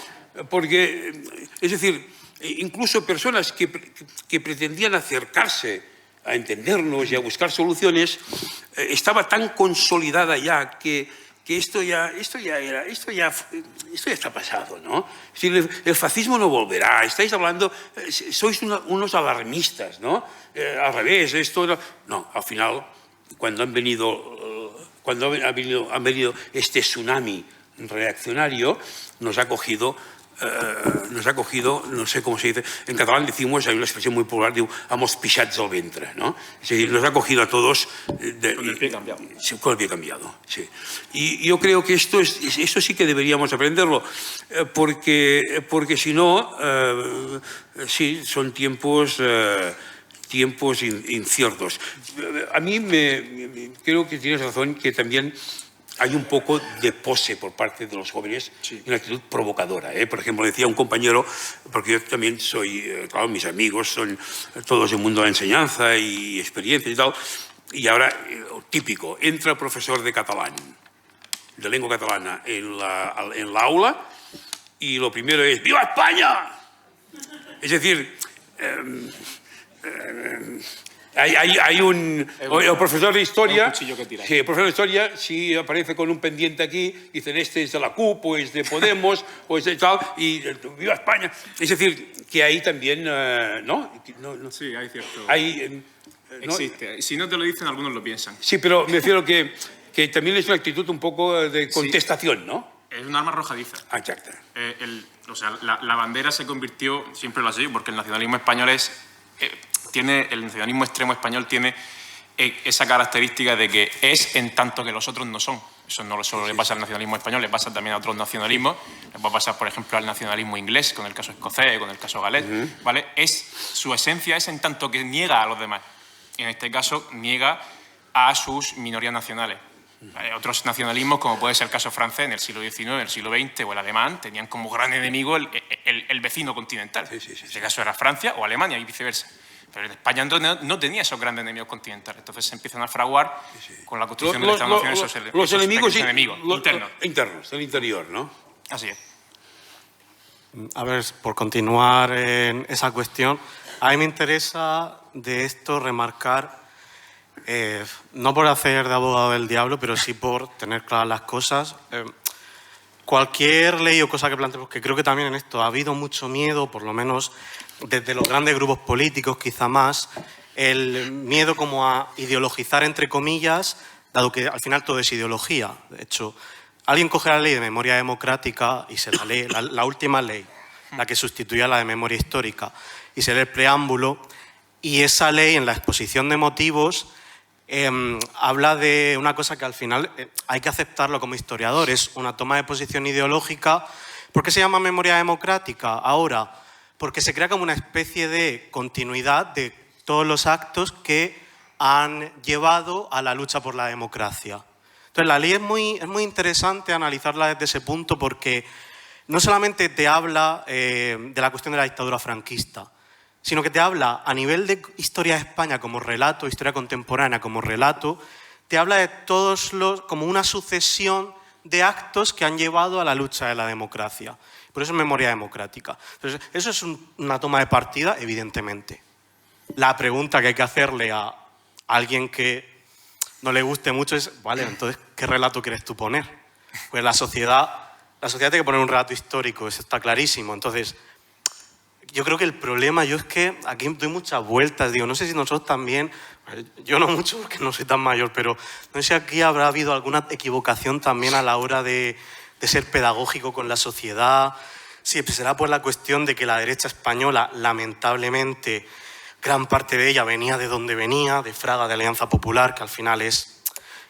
Porque, es decir, incluso personas que pretendían acercarse a entendernos y a buscar soluciones, estaba tan consolidada ya que que esto ya está pasado, ¿no? Es decir, el fascismo no volverá. Estáis hablando, sois unos alarmistas, ¿no? Al revés, esto no. Al final, cuando han venido este tsunami reaccionario, nos ha cogido, no sé cómo se dice, en catalán decimos, hay una expresión muy popular, digo, hemos pixats el ventre, ¿no? Es decir, nos ha cogido a todos... con el pie cambiado. Sí, con el pie cambiado, sí. Y yo creo que esto sí que deberíamos aprenderlo, porque si no, sí, son tiempos inciertos. A mí creo que tienes razón que también hay un poco de pose por parte de los jóvenes, sí, una actitud provocadora. Por ejemplo, decía un compañero, porque yo también soy, claro, mis amigos son todos del mundo de la enseñanza y experiencia y tal, y ahora, típico, entra el profesor de catalán, de lengua catalana, en la aula, y lo primero es ¡Viva España! Es decir, hay el profesor de historia, sí, el profesor de historia, si aparece con un pendiente aquí, dicen este es de la CUP, o es de Podemos, o es de tal, y ¡Viva España! Es decir, que ahí también, ¿no? Sí, hay cierto... ¿no? Existe. Si no te lo dicen, algunos lo piensan. Sí, pero me refiero que también es una actitud un poco de contestación, sí, ¿no? Es un arma arrojadiza. Exacto. O sea, la bandera se convirtió, siempre lo ha sido, porque el nacionalismo español el nacionalismo extremo español tiene esa característica de que es en tanto que los otros no son. Eso no solo le pasa al nacionalismo español, le pasa también a otros nacionalismos. Le va a pasar, por ejemplo, al nacionalismo inglés, con el caso escocés, con el caso galés, ¿vale? Su esencia es en tanto que niega a los demás. En este caso, niega a sus minorías nacionales. Otros nacionalismos, como puede ser el caso francés en el siglo XIX, en el siglo XX, o el alemán, tenían como gran enemigo el vecino continental. En este caso era Francia o Alemania y viceversa. Pero en España no tenía esos grandes enemigos continentales. Entonces se empiezan a fraguar con la construcción del Estado-Nación los enemigos internos, del interior, ¿no? Así es. A ver, por continuar en esa cuestión, a mí me interesa de esto remarcar, no por hacer de abogado del diablo, pero sí por tener claras las cosas. Cualquier ley o cosa que planteemos, que creo que también en esto ha habido mucho miedo, por lo menos desde los grandes grupos políticos, quizá más, el miedo como a ideologizar, entre comillas, dado que al final todo es ideología. De hecho, alguien coge la ley de memoria democrática y se la lee, la última ley, la que sustituía la de memoria histórica, y se lee el preámbulo, y esa ley en la exposición de motivos habla de una cosa que al final hay que aceptarlo como historiador, es una toma de posición ideológica. ¿Por qué se llama memoria democrática ahora? Porque se crea como una especie de continuidad de todos los actos que han llevado a la lucha por la democracia. Entonces la ley es muy interesante analizarla desde ese punto, porque no solamente te habla de la cuestión de la dictadura franquista, sino que te habla a nivel de historia de España como relato, historia contemporánea como relato, te habla de todos como una sucesión de actos que han llevado a la lucha de la democracia. Por eso es memoria democrática. Entonces, eso es una toma de partida, evidentemente. La pregunta que hay que hacerle a alguien que no le guste mucho es, vale, entonces, ¿qué relato quieres tú poner? Pues la sociedad tiene que poner un relato histórico, eso está clarísimo. Entonces, yo creo que el problema, yo es que aquí doy muchas vueltas, digo, no sé si nosotros también, yo no mucho porque no soy tan mayor, pero no sé si aquí habrá habido alguna equivocación también a la hora de ser pedagógico con la sociedad. Sí, pues será por la cuestión de que la derecha española, lamentablemente, gran parte de ella venía de donde venía, de Fraga, de Alianza Popular, que al final es,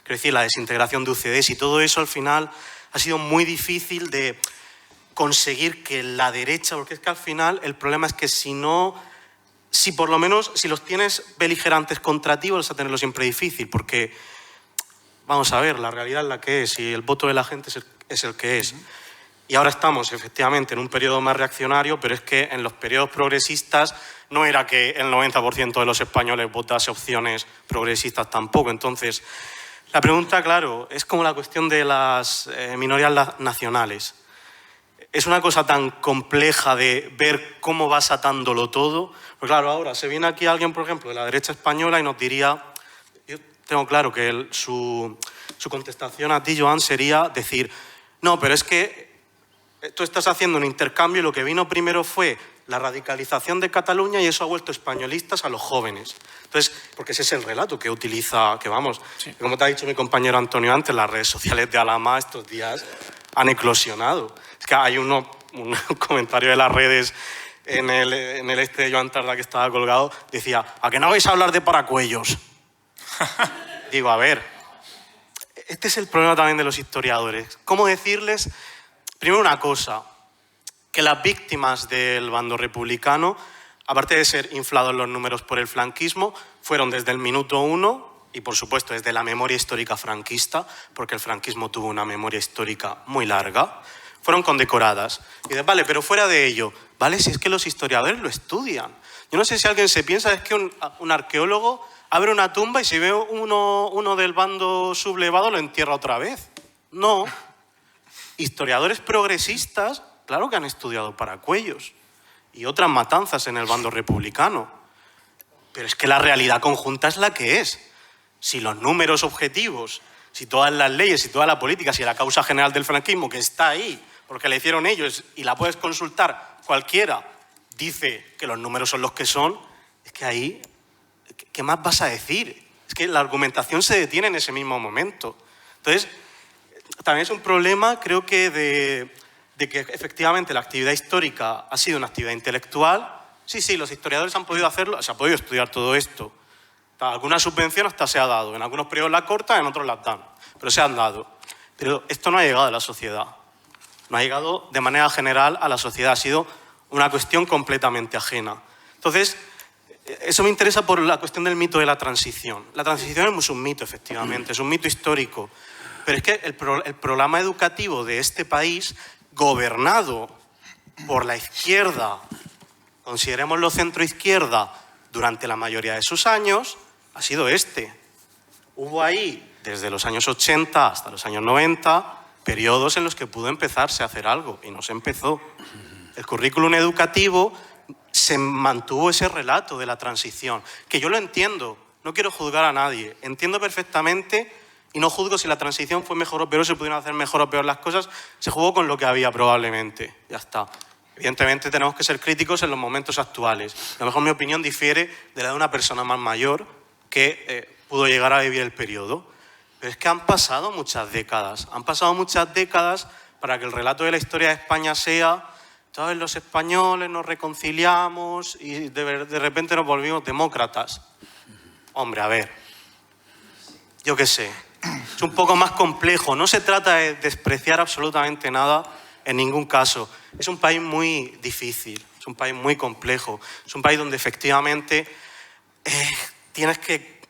quiero decir, la desintegración de UCDs, y todo eso al final ha sido muy difícil de conseguir que la derecha, porque es que al final el problema es que si por lo menos, si los tienes beligerantes contra ti, vas a tenerlo siempre difícil, porque, vamos a ver, la realidad es la que es, y el voto de la gente es el que es. Y ahora estamos, efectivamente, en un periodo más reaccionario, pero es que en los periodos progresistas no era que el 90% de los españoles votase opciones progresistas tampoco. Entonces, la pregunta, claro, es como la cuestión de las minorías nacionales. Es una cosa tan compleja de ver cómo vas atándolo todo. Pues claro, ahora se viene aquí alguien, por ejemplo, de la derecha española y nos diría, yo tengo claro que su contestación a ti, Joan, sería decir, no, pero es que tú estás haciendo un intercambio y lo que vino primero fue la radicalización de Cataluña y eso ha vuelto españolistas a los jóvenes. Entonces, porque ese es el relato que utiliza, que vamos, sí. Como te ha dicho mi compañero Antonio antes, las redes sociales de Alhama estos días han eclosionado. Es que hay un comentario de las redes en el este de Joan Tardá que estaba colgado, decía, ¿a que no vais a hablar de Paracuellos? Digo, a ver, este es el problema también de los historiadores. ¿Cómo decirles, primero una cosa, que las víctimas del bando republicano, aparte de ser inflados los números por el franquismo, fueron desde el minuto 1 y, por supuesto, desde la memoria histórica franquista, porque el franquismo tuvo una memoria histórica muy larga, fueron condecoradas. Y dices, vale, pero fuera de ello, vale, si es que los historiadores lo estudian. Yo no sé si alguien se piensa, es que un arqueólogo abre una tumba y si ve uno del bando sublevado lo entierra otra vez. No. Historiadores progresistas, claro que han estudiado Paracuellos y otras matanzas en el bando republicano. Pero es que la realidad conjunta es la que es. Si los números objetivos, si todas las leyes, si toda la política, si la causa general del franquismo, que está ahí, porque la hicieron ellos y la puedes consultar cualquiera, dice que los números son los que son, es que ahí, ¿qué más vas a decir? Es que la argumentación se detiene en ese mismo momento. Entonces, también es un problema, creo que de que efectivamente la actividad histórica ha sido una actividad intelectual. Sí, los historiadores han podido hacerlo, se ha podido estudiar todo esto. Alguna subvención hasta se ha dado, en algunos periodos la cortan, en otros las dan, pero se han dado. Pero esto no ha llegado a la sociedad, no ha llegado de manera general a la sociedad, ha sido una cuestión completamente ajena. Entonces, eso me interesa por la cuestión del mito de la transición. La transición es un mito, efectivamente, es un mito histórico, pero es que el programa educativo de este país, gobernado por la izquierda, considerémoslo centro-izquierda, durante la mayoría de sus años, ha sido este. Hubo ahí, desde los años 80 hasta los años 90, periodos en los que pudo empezarse a hacer algo, y no se empezó. El currículum educativo se mantuvo ese relato de la transición, que yo lo entiendo, no quiero juzgar a nadie, entiendo perfectamente y no juzgo si la transición fue mejor o peor, se pudieron hacer mejor o peor las cosas, se jugó con lo que había probablemente, ya está. Evidentemente tenemos que ser críticos en los momentos actuales. A lo mejor mi opinión difiere de la de una persona más mayor que pudo llegar a vivir el periodo. Pero es que han pasado muchas décadas. Han pasado muchas décadas para que el relato de la historia de España sea todos los españoles nos reconciliamos y de repente nos volvimos demócratas. Hombre, a ver, yo qué sé, es un poco más complejo. No se trata de despreciar absolutamente nada en ningún caso. Es un país muy difícil, es un país muy complejo, es un país donde efectivamente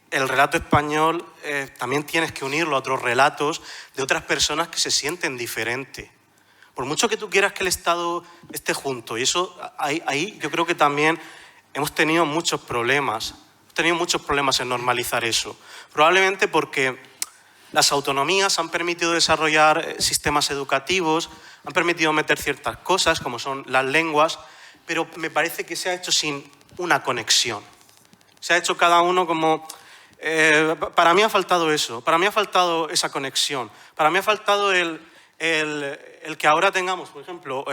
el relato español también tienes que unirlo a otros relatos de otras personas que se sienten diferentes. Por mucho que tú quieras que el Estado esté junto, y eso ahí yo creo que también hemos tenido muchos problemas en normalizar eso. Probablemente porque las autonomías han permitido desarrollar sistemas educativos, han permitido meter ciertas cosas, como son las lenguas, pero me parece que se ha hecho sin una conexión. Se ha hecho cada uno como... para mí ha faltado eso, para mí ha faltado esa conexión, para mí ha faltado el que ahora tengamos, por ejemplo,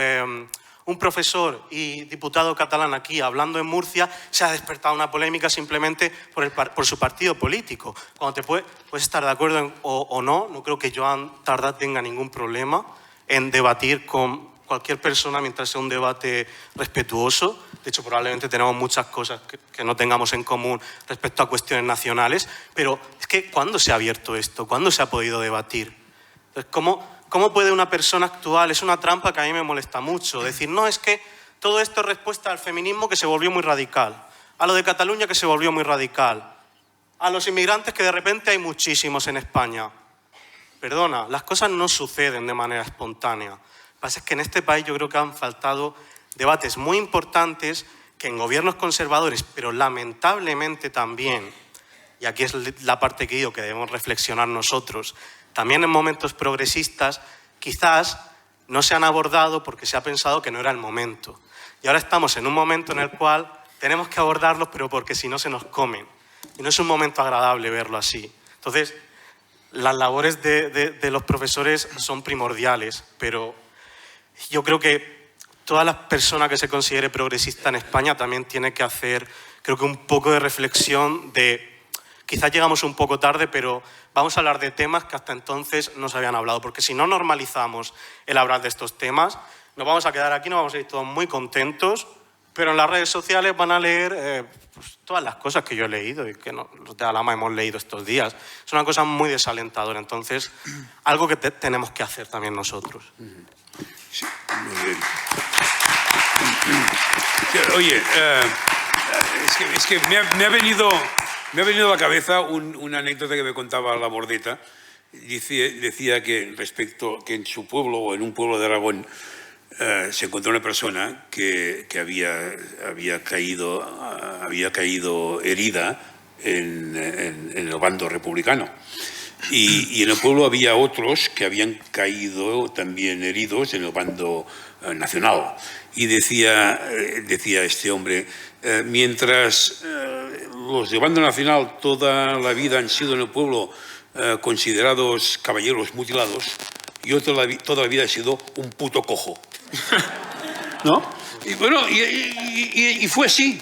un profesor y diputado catalán aquí hablando en Murcia, se ha despertado una polémica simplemente por su partido político. Cuando te puedes estar de acuerdo o no, no creo que Joan Tardá tenga ningún problema en debatir con cualquier persona mientras sea un debate respetuoso. De hecho, probablemente tenemos muchas cosas que no tengamos en común respecto a cuestiones nacionales, pero es que ¿cuándo se ha abierto esto? ¿Cuándo se ha podido debatir? Entonces, ¿cómo puede una persona actual? Es una trampa que a mí me molesta mucho. Decir, no, es que todo esto es respuesta al feminismo que se volvió muy radical, a lo de Cataluña que se volvió muy radical, a los inmigrantes que de repente hay muchísimos en España. Perdona, las cosas no suceden de manera espontánea. Lo que pasa es que en este país yo creo que han faltado debates muy importantes que en gobiernos conservadores, pero lamentablemente también, y aquí es la parte que digo que debemos reflexionar nosotros, también en momentos progresistas, quizás no se han abordado porque se ha pensado que no era el momento. Y ahora estamos en un momento en el cual tenemos que abordarlos, pero porque si no se nos comen. Y no es un momento agradable verlo así. Entonces, las labores de los profesores son primordiales, pero yo creo que todas las personas que se considere progresista en España también tiene que hacer, creo que un poco de reflexión de, quizás llegamos un poco tarde, pero vamos a hablar de temas que hasta entonces no se habían hablado, porque si no normalizamos el hablar de estos temas, nos vamos a quedar aquí, nos vamos a ir todos muy contentos, pero en las redes sociales van a leer pues, todas las cosas que yo he leído y que los de Alhama hemos leído estos días. Es una cosa muy desalentadora, entonces algo que tenemos que hacer también nosotros. Sí, muy bien. Oye, es que me ha venido a la cabeza una anécdota que me contaba la Bordeta. Decía que que en su pueblo o en un pueblo de Aragón se encontró una persona que había caído herida en el bando republicano. Y en el pueblo había otros que habían caído también heridos en el bando nacional. Y decía este hombre, mientras los de bando nacional toda la vida han sido en el pueblo considerados caballeros mutilados, yo toda la vida he sido un puto cojo. ¿No? Y bueno, y fue así.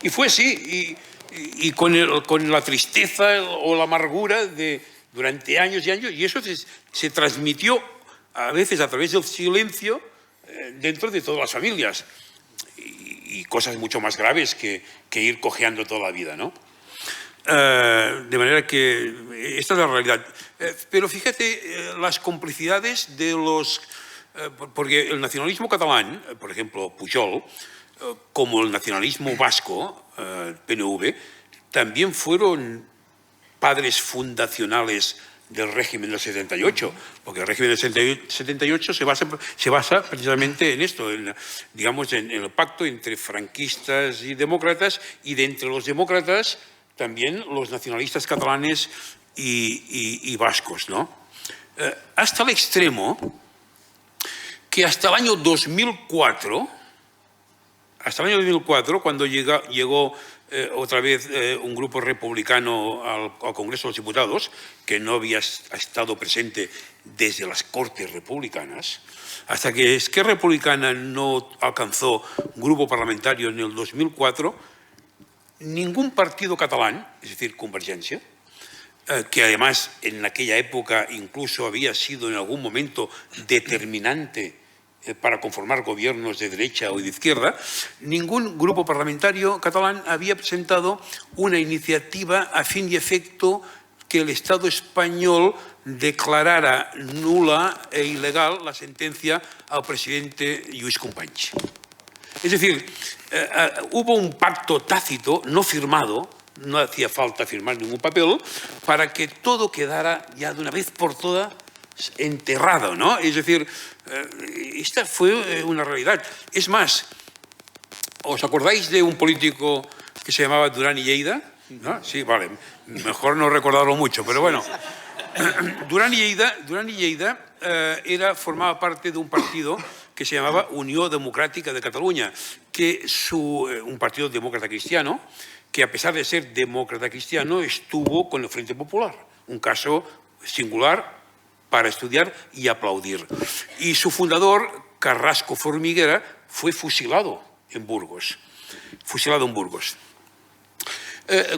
Y fue así. Y con la tristeza o la amargura durante años y años, y eso se transmitió a veces a través del silencio dentro de todas las familias, y cosas mucho más graves que ir cojeando toda la vida, ¿no? De manera que esta es la realidad. Pero fíjate las complicidades de los... porque el nacionalismo catalán, por ejemplo, Pujol, como el nacionalismo vasco, PNV, también fueron padres fundacionales del régimen del 78, porque el régimen del 78 se basa precisamente en esto, en el pacto entre franquistas y demócratas, y de entre los demócratas también los nacionalistas catalanes y vascos, ¿no? Hasta el extremo que hasta el año 2004, cuando llegó otra vez un grupo republicano al Congreso de los Diputados, que no había estado presente desde las Cortes Republicanas, hasta que Esquerra Republicana no alcanzó un grupo parlamentario en el 2004, ningún partido catalán, es decir, Convergencia, que además en aquella época incluso había sido en algún momento determinante para conformar gobiernos de derecha o de izquierda, ningún grupo parlamentario catalán había presentado una iniciativa a fin y efecto que el Estado español declarara nula e ilegal la sentencia al presidente Lluís Companys. Es decir, hubo un pacto tácito, no firmado, no hacía falta firmar ningún papel, para que todo quedara ya de una vez por todas enterrado, ¿no? Es decir, esta fue una realidad. Es más, ¿os acordáis de un político que se llamaba Duran y Lleida? ¿No? Sí, vale, mejor no recordarlo mucho, pero bueno. Duran y Lleida formaba parte de un partido que se llamaba Unió Democràtica de Cataluña, que un partido demócrata cristiano, que a pesar de ser demócrata cristiano estuvo con el Frente Popular, un caso singular para estudiar y aplaudir. Y su fundador, Carrasco Formiguera, fue fusilado en Burgos.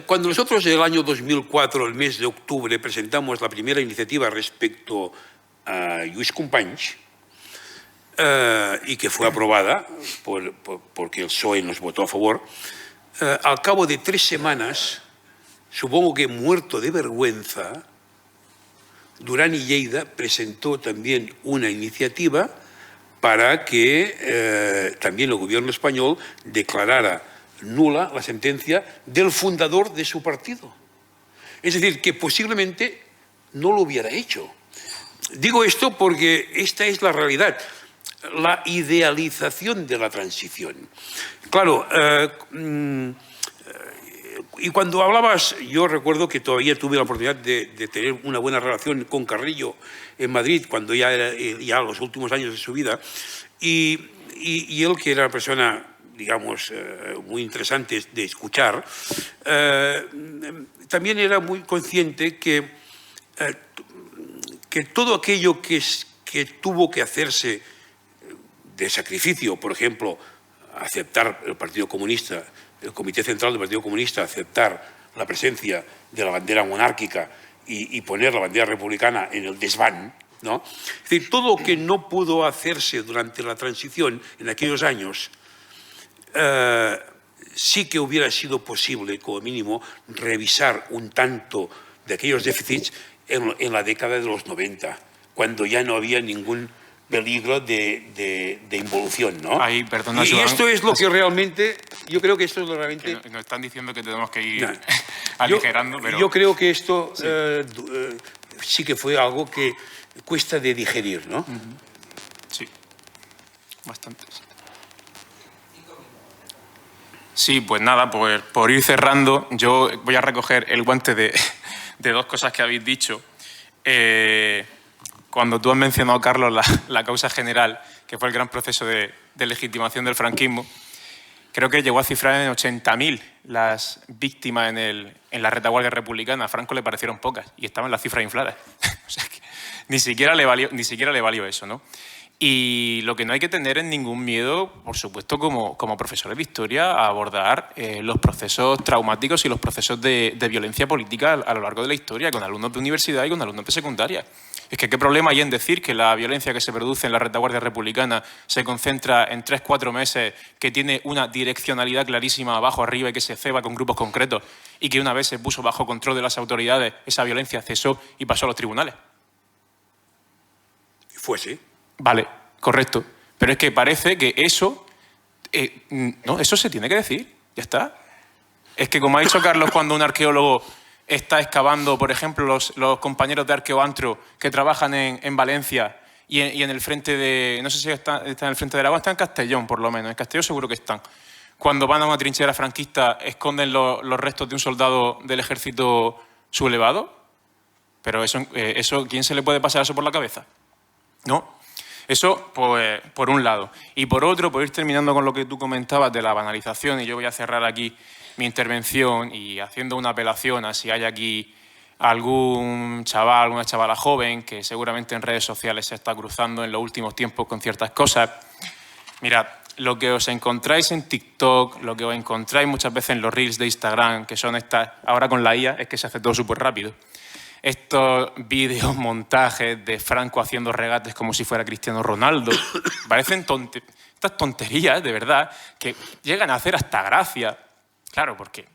Cuando nosotros en el año 2004, el mes de octubre, presentamos la primera iniciativa respecto a Lluís Companys, y que fue aprobada porque el PSOE nos votó a favor, al cabo de 3 semanas, supongo que muerto de vergüenza, Duran y Lleida presentó también una iniciativa para que también el gobierno español declarara nula la sentencia del fundador de su partido. Es decir, que posiblemente no lo hubiera hecho. Digo esto porque esta es la realidad, la idealización de la transición. Claro, y cuando hablabas, yo recuerdo que todavía tuve la oportunidad de tener una buena relación con Carrillo en Madrid, cuando ya era los últimos años de su vida, y él, que era una persona, digamos, muy interesante de escuchar, también era muy consciente que que todo aquello que tuvo que hacerse de sacrificio, por ejemplo, aceptar el Partido Comunista, el Comité Central del Partido Comunista, aceptar la presencia de la bandera monárquica y poner la bandera republicana en el desván, ¿no? Es decir, todo lo que no pudo hacerse durante la transición en aquellos años, sí que hubiera sido posible, como mínimo, revisar un tanto de aquellos déficits en la década de los 90, cuando ya no había ningún peligro de involución, ¿no? Ay, perdona, y Joan, esto es lo que realmente, yo creo que esto es lo realmente... Nos están diciendo que tenemos que ir aligerando, pero... Yo creo que esto sí que fue algo que cuesta de digerir, ¿no? Sí, bastante. Sí, pues nada, pues por ir cerrando, yo voy a recoger el guante de dos cosas que habéis dicho. Cuando tú has mencionado, Carlos, la causa general, que fue el gran proceso de legitimación del franquismo, creo que llegó a cifrar en 80.000 las víctimas en la retaguardia republicana. A Franco le parecieron pocas y estaban las cifras infladas. O sea que ni siquiera le valió eso, ¿no? Y lo que no hay que tener es ningún miedo, por supuesto, como profesores de historia, a abordar los procesos traumáticos y los procesos de violencia política a lo largo de la historia, con alumnos de universidad y con alumnos de secundaria. Es que qué problema hay en decir que la violencia que se produce en la retaguardia republicana se concentra en 3-4 meses, que tiene una direccionalidad clarísima abajo, arriba y que se ceba con grupos concretos, y que una vez se puso bajo control de las autoridades, esa violencia cesó y pasó a los tribunales. Fue así. Vale, correcto. Pero es que parece que eso, no, eso se tiene que decir, ya está. Es que como ha dicho Carlos, cuando un arqueólogo está excavando, por ejemplo, los compañeros de Arqueoantro que trabajan en Valencia y en el frente de, no sé si está en el frente de Aragón, está en Castellón por lo menos, en Castellón seguro que están. Cuando van a una trinchera franquista, esconden los restos de un soldado del ejército sublevado. Pero eso, ¿quién se le puede pasar eso por la cabeza? ¿No? Eso, pues, por un lado. Y por otro, por ir terminando con lo que tú comentabas de la banalización, y yo voy a cerrar aquí mi intervención y haciendo una apelación a si hay aquí algún chaval, alguna chavala joven que seguramente en redes sociales se está cruzando en los últimos tiempos con ciertas cosas. Mirad, lo que os encontráis en TikTok, lo que os encontráis muchas veces en los reels de Instagram, que son estas, ahora con la IA es que se hace todo súper rápido. Estos vídeos, montajes de Franco haciendo regates como si fuera Cristiano Ronaldo, parecen estas tonterías, de verdad, que llegan a hacer hasta gracia. Claro, porque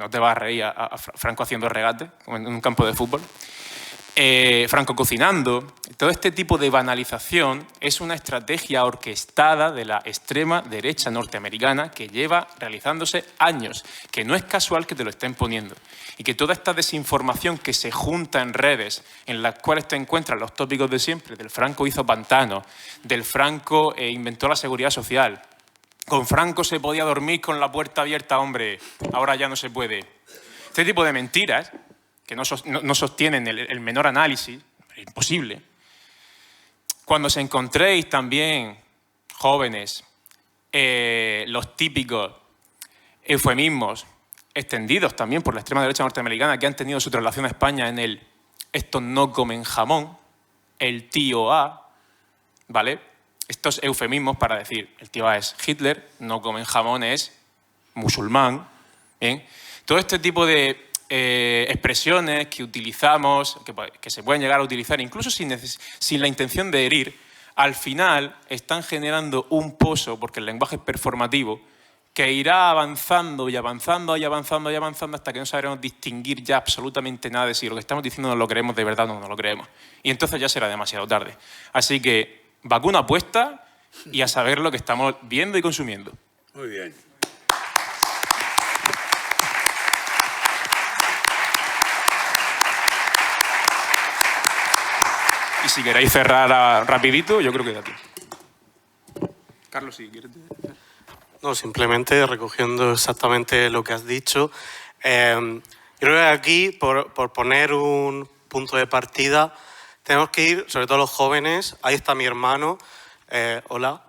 no te vas a reír a Franco haciendo regates en un campo de fútbol. Franco cocinando. Todo este tipo de banalización es una estrategia orquestada de la extrema derecha norteamericana que lleva realizándose años, que no es casual que te lo estén poniendo. Y que toda esta desinformación que se junta en redes, en las cuales te encuentran los tópicos de siempre, del Franco hizo pantano, del Franco inventó la seguridad social, con Franco se podía dormir con la puerta abierta, hombre, ahora ya no se puede. Este tipo de mentiras que no sostienen el menor análisis, es imposible. Cuando os encontréis también, jóvenes, los típicos eufemismos extendidos también por la extrema derecha norteamericana que han tenido su traslación a España en el estos no comen jamón, el tío A, ¿vale? Estos eufemismos para decir el tío A es Hitler, no comen jamón es musulmán, ¿bien? Todo este tipo de expresiones que utilizamos, que se pueden llegar a utilizar incluso sin la intención de herir, al final están generando un pozo, porque el lenguaje es performativo, que irá avanzando y avanzando y avanzando y avanzando hasta que no sabremos distinguir ya absolutamente nada de si lo que estamos diciendo no lo creemos de verdad o no lo creemos. Y entonces ya será demasiado tarde. Así que vacuna puesta y a saber lo que estamos viendo y consumiendo. Muy bien. Y si queréis cerrar rapidito, yo creo que da tiempo. Carlos, si quieres... No, simplemente recogiendo exactamente lo que has dicho. Yo creo que aquí, por poner un punto de partida, tenemos que ir, sobre todo los jóvenes, ahí está mi hermano, hola,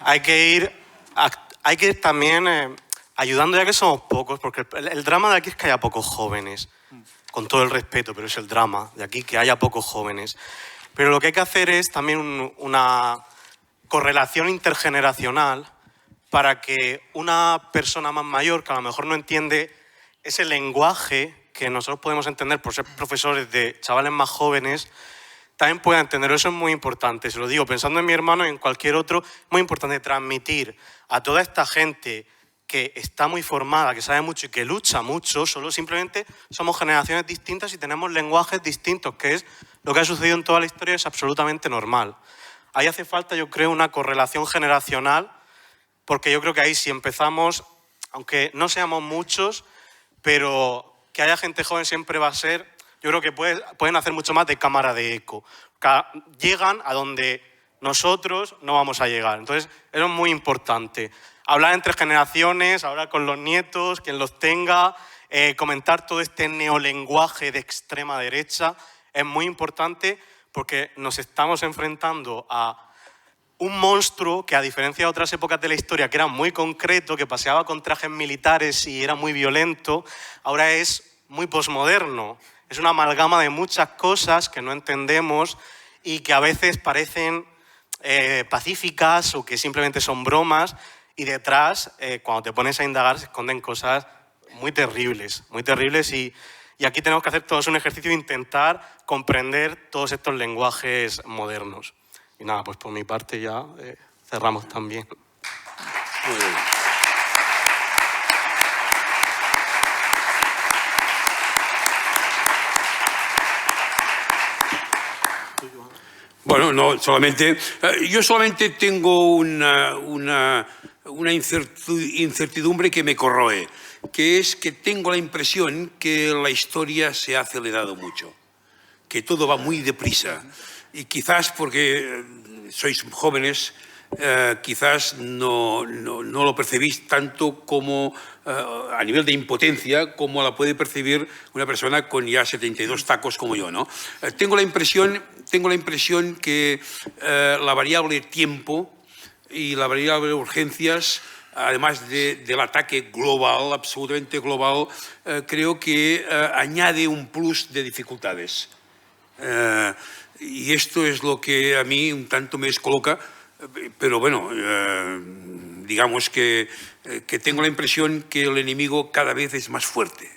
hay que ir también ayudando, ya que somos pocos, porque el drama de aquí es que haya pocos jóvenes. con todo el respeto, pero es el drama de aquí, que haya pocos jóvenes. Pero lo que hay que hacer es también una correlación intergeneracional para que una persona más mayor, que a lo mejor no entiende ese lenguaje que nosotros podemos entender por ser profesores de chavales más jóvenes, también pueda entenderlo. Eso es muy importante, se lo digo, pensando en mi hermano y en cualquier otro, es muy importante transmitir a toda esta gente que está muy formada, que sabe mucho y que lucha mucho, solo simplemente somos generaciones distintas y tenemos lenguajes distintos, que es lo que ha sucedido en toda la historia, es absolutamente normal. Ahí hace falta, yo creo, una correlación generacional, porque yo creo que ahí si empezamos, aunque no seamos muchos, pero que haya gente joven siempre va a ser, yo creo que pueden hacer mucho más de cámara de eco. Llegan a donde nosotros no vamos a llegar. Entonces, eso es muy importante. Hablar entre generaciones, hablar con los nietos, quien los tenga, comentar todo este neolenguaje de extrema derecha, es muy importante porque nos estamos enfrentando a un monstruo que, a diferencia de otras épocas de la historia, que era muy concreto, que paseaba con trajes militares y era muy violento, ahora es muy posmoderno. Es una amalgama de muchas cosas que no entendemos y que a veces parecen pacíficas o que simplemente son bromas, y detrás, cuando te pones a indagar, se esconden cosas muy terribles y aquí tenemos que hacer todos un ejercicio de intentar comprender todos estos lenguajes modernos. Y nada, pues por mi parte ya cerramos también. Muy bien. Bueno, no, solamente... yo solamente tengo una incertidumbre que me corroe, que es que tengo la impresión que la historia se ha acelerado mucho, que todo va muy deprisa. Y quizás porque sois jóvenes, quizás no lo percibís tanto como a nivel de impotencia como la puede percibir una persona con ya 72 tacos como yo, ¿no? Tengo la impresión que la variable tiempo y la variable urgencias, además del ataque global, absolutamente global, creo que añade un plus de dificultades. Y esto es lo que a mí un tanto me descoloca, pero bueno, digamos que tengo la impresión que el enemigo cada vez es más fuerte.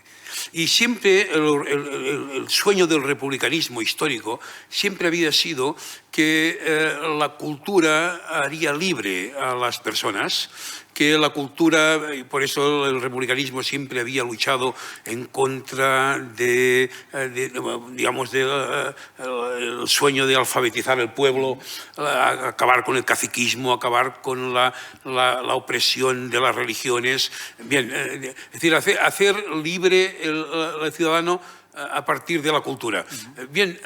Y siempre el sueño del republicanismo histórico siempre había sido que la cultura haría libre a las personas, que la cultura, y por eso el republicanismo siempre había luchado en contra del sueño de alfabetizar el pueblo, acabar con el caciquismo, acabar con la opresión de las religiones. Bien, es decir, hacer libre el ciudadano a partir de la cultura. Bien,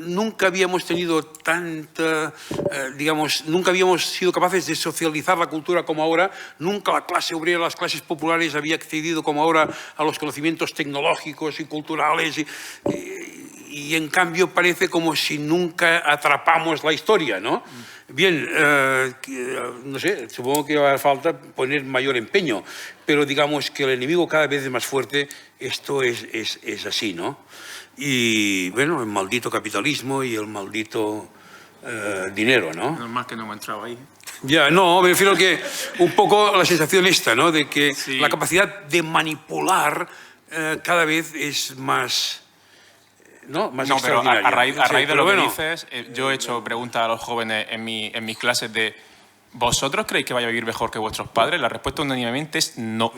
nunca habíamos tenido tanta, nunca habíamos sido capaces de socializar la cultura como ahora, nunca la clase obrera, las clases populares había accedido como ahora a los conocimientos tecnológicos y culturales y en cambio parece como si nunca atrapamos la historia, ¿no? Bien, no sé, supongo que va a falta poner mayor empeño, pero digamos que el enemigo cada vez es más fuerte, esto es así, ¿no? Y bueno, el maldito capitalismo y el maldito dinero, ¿no? Normal que no hemos entrado ahí. Ya, no, me refiero que un poco la sensación esta, ¿no? De que sí, la capacidad de manipular cada vez es más... No, pero a raíz de lo que dices, yo he hecho preguntas a los jóvenes en mis clases de ¿vosotros creéis que vaya a vivir mejor que vuestros padres? La respuesta unánimemente es no.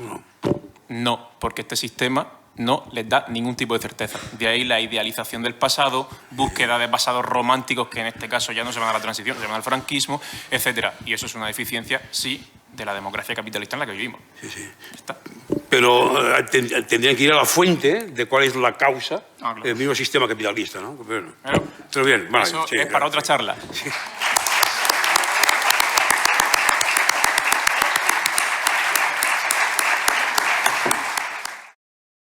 No, porque este sistema no les da ningún tipo de certeza. De ahí la idealización del pasado, búsqueda de pasados románticos que en este caso ya no se van a la transición, se van al franquismo, etc. Y eso es una deficiencia, sí, de la democracia capitalista en la que vivimos. Sí, sí. Está. Pero tendrían que ir a la fuente de cuál es la causa claro, del mismo sistema capitalista, ¿no? Pero bien, vale, eso sí, es para otra charla. Sí.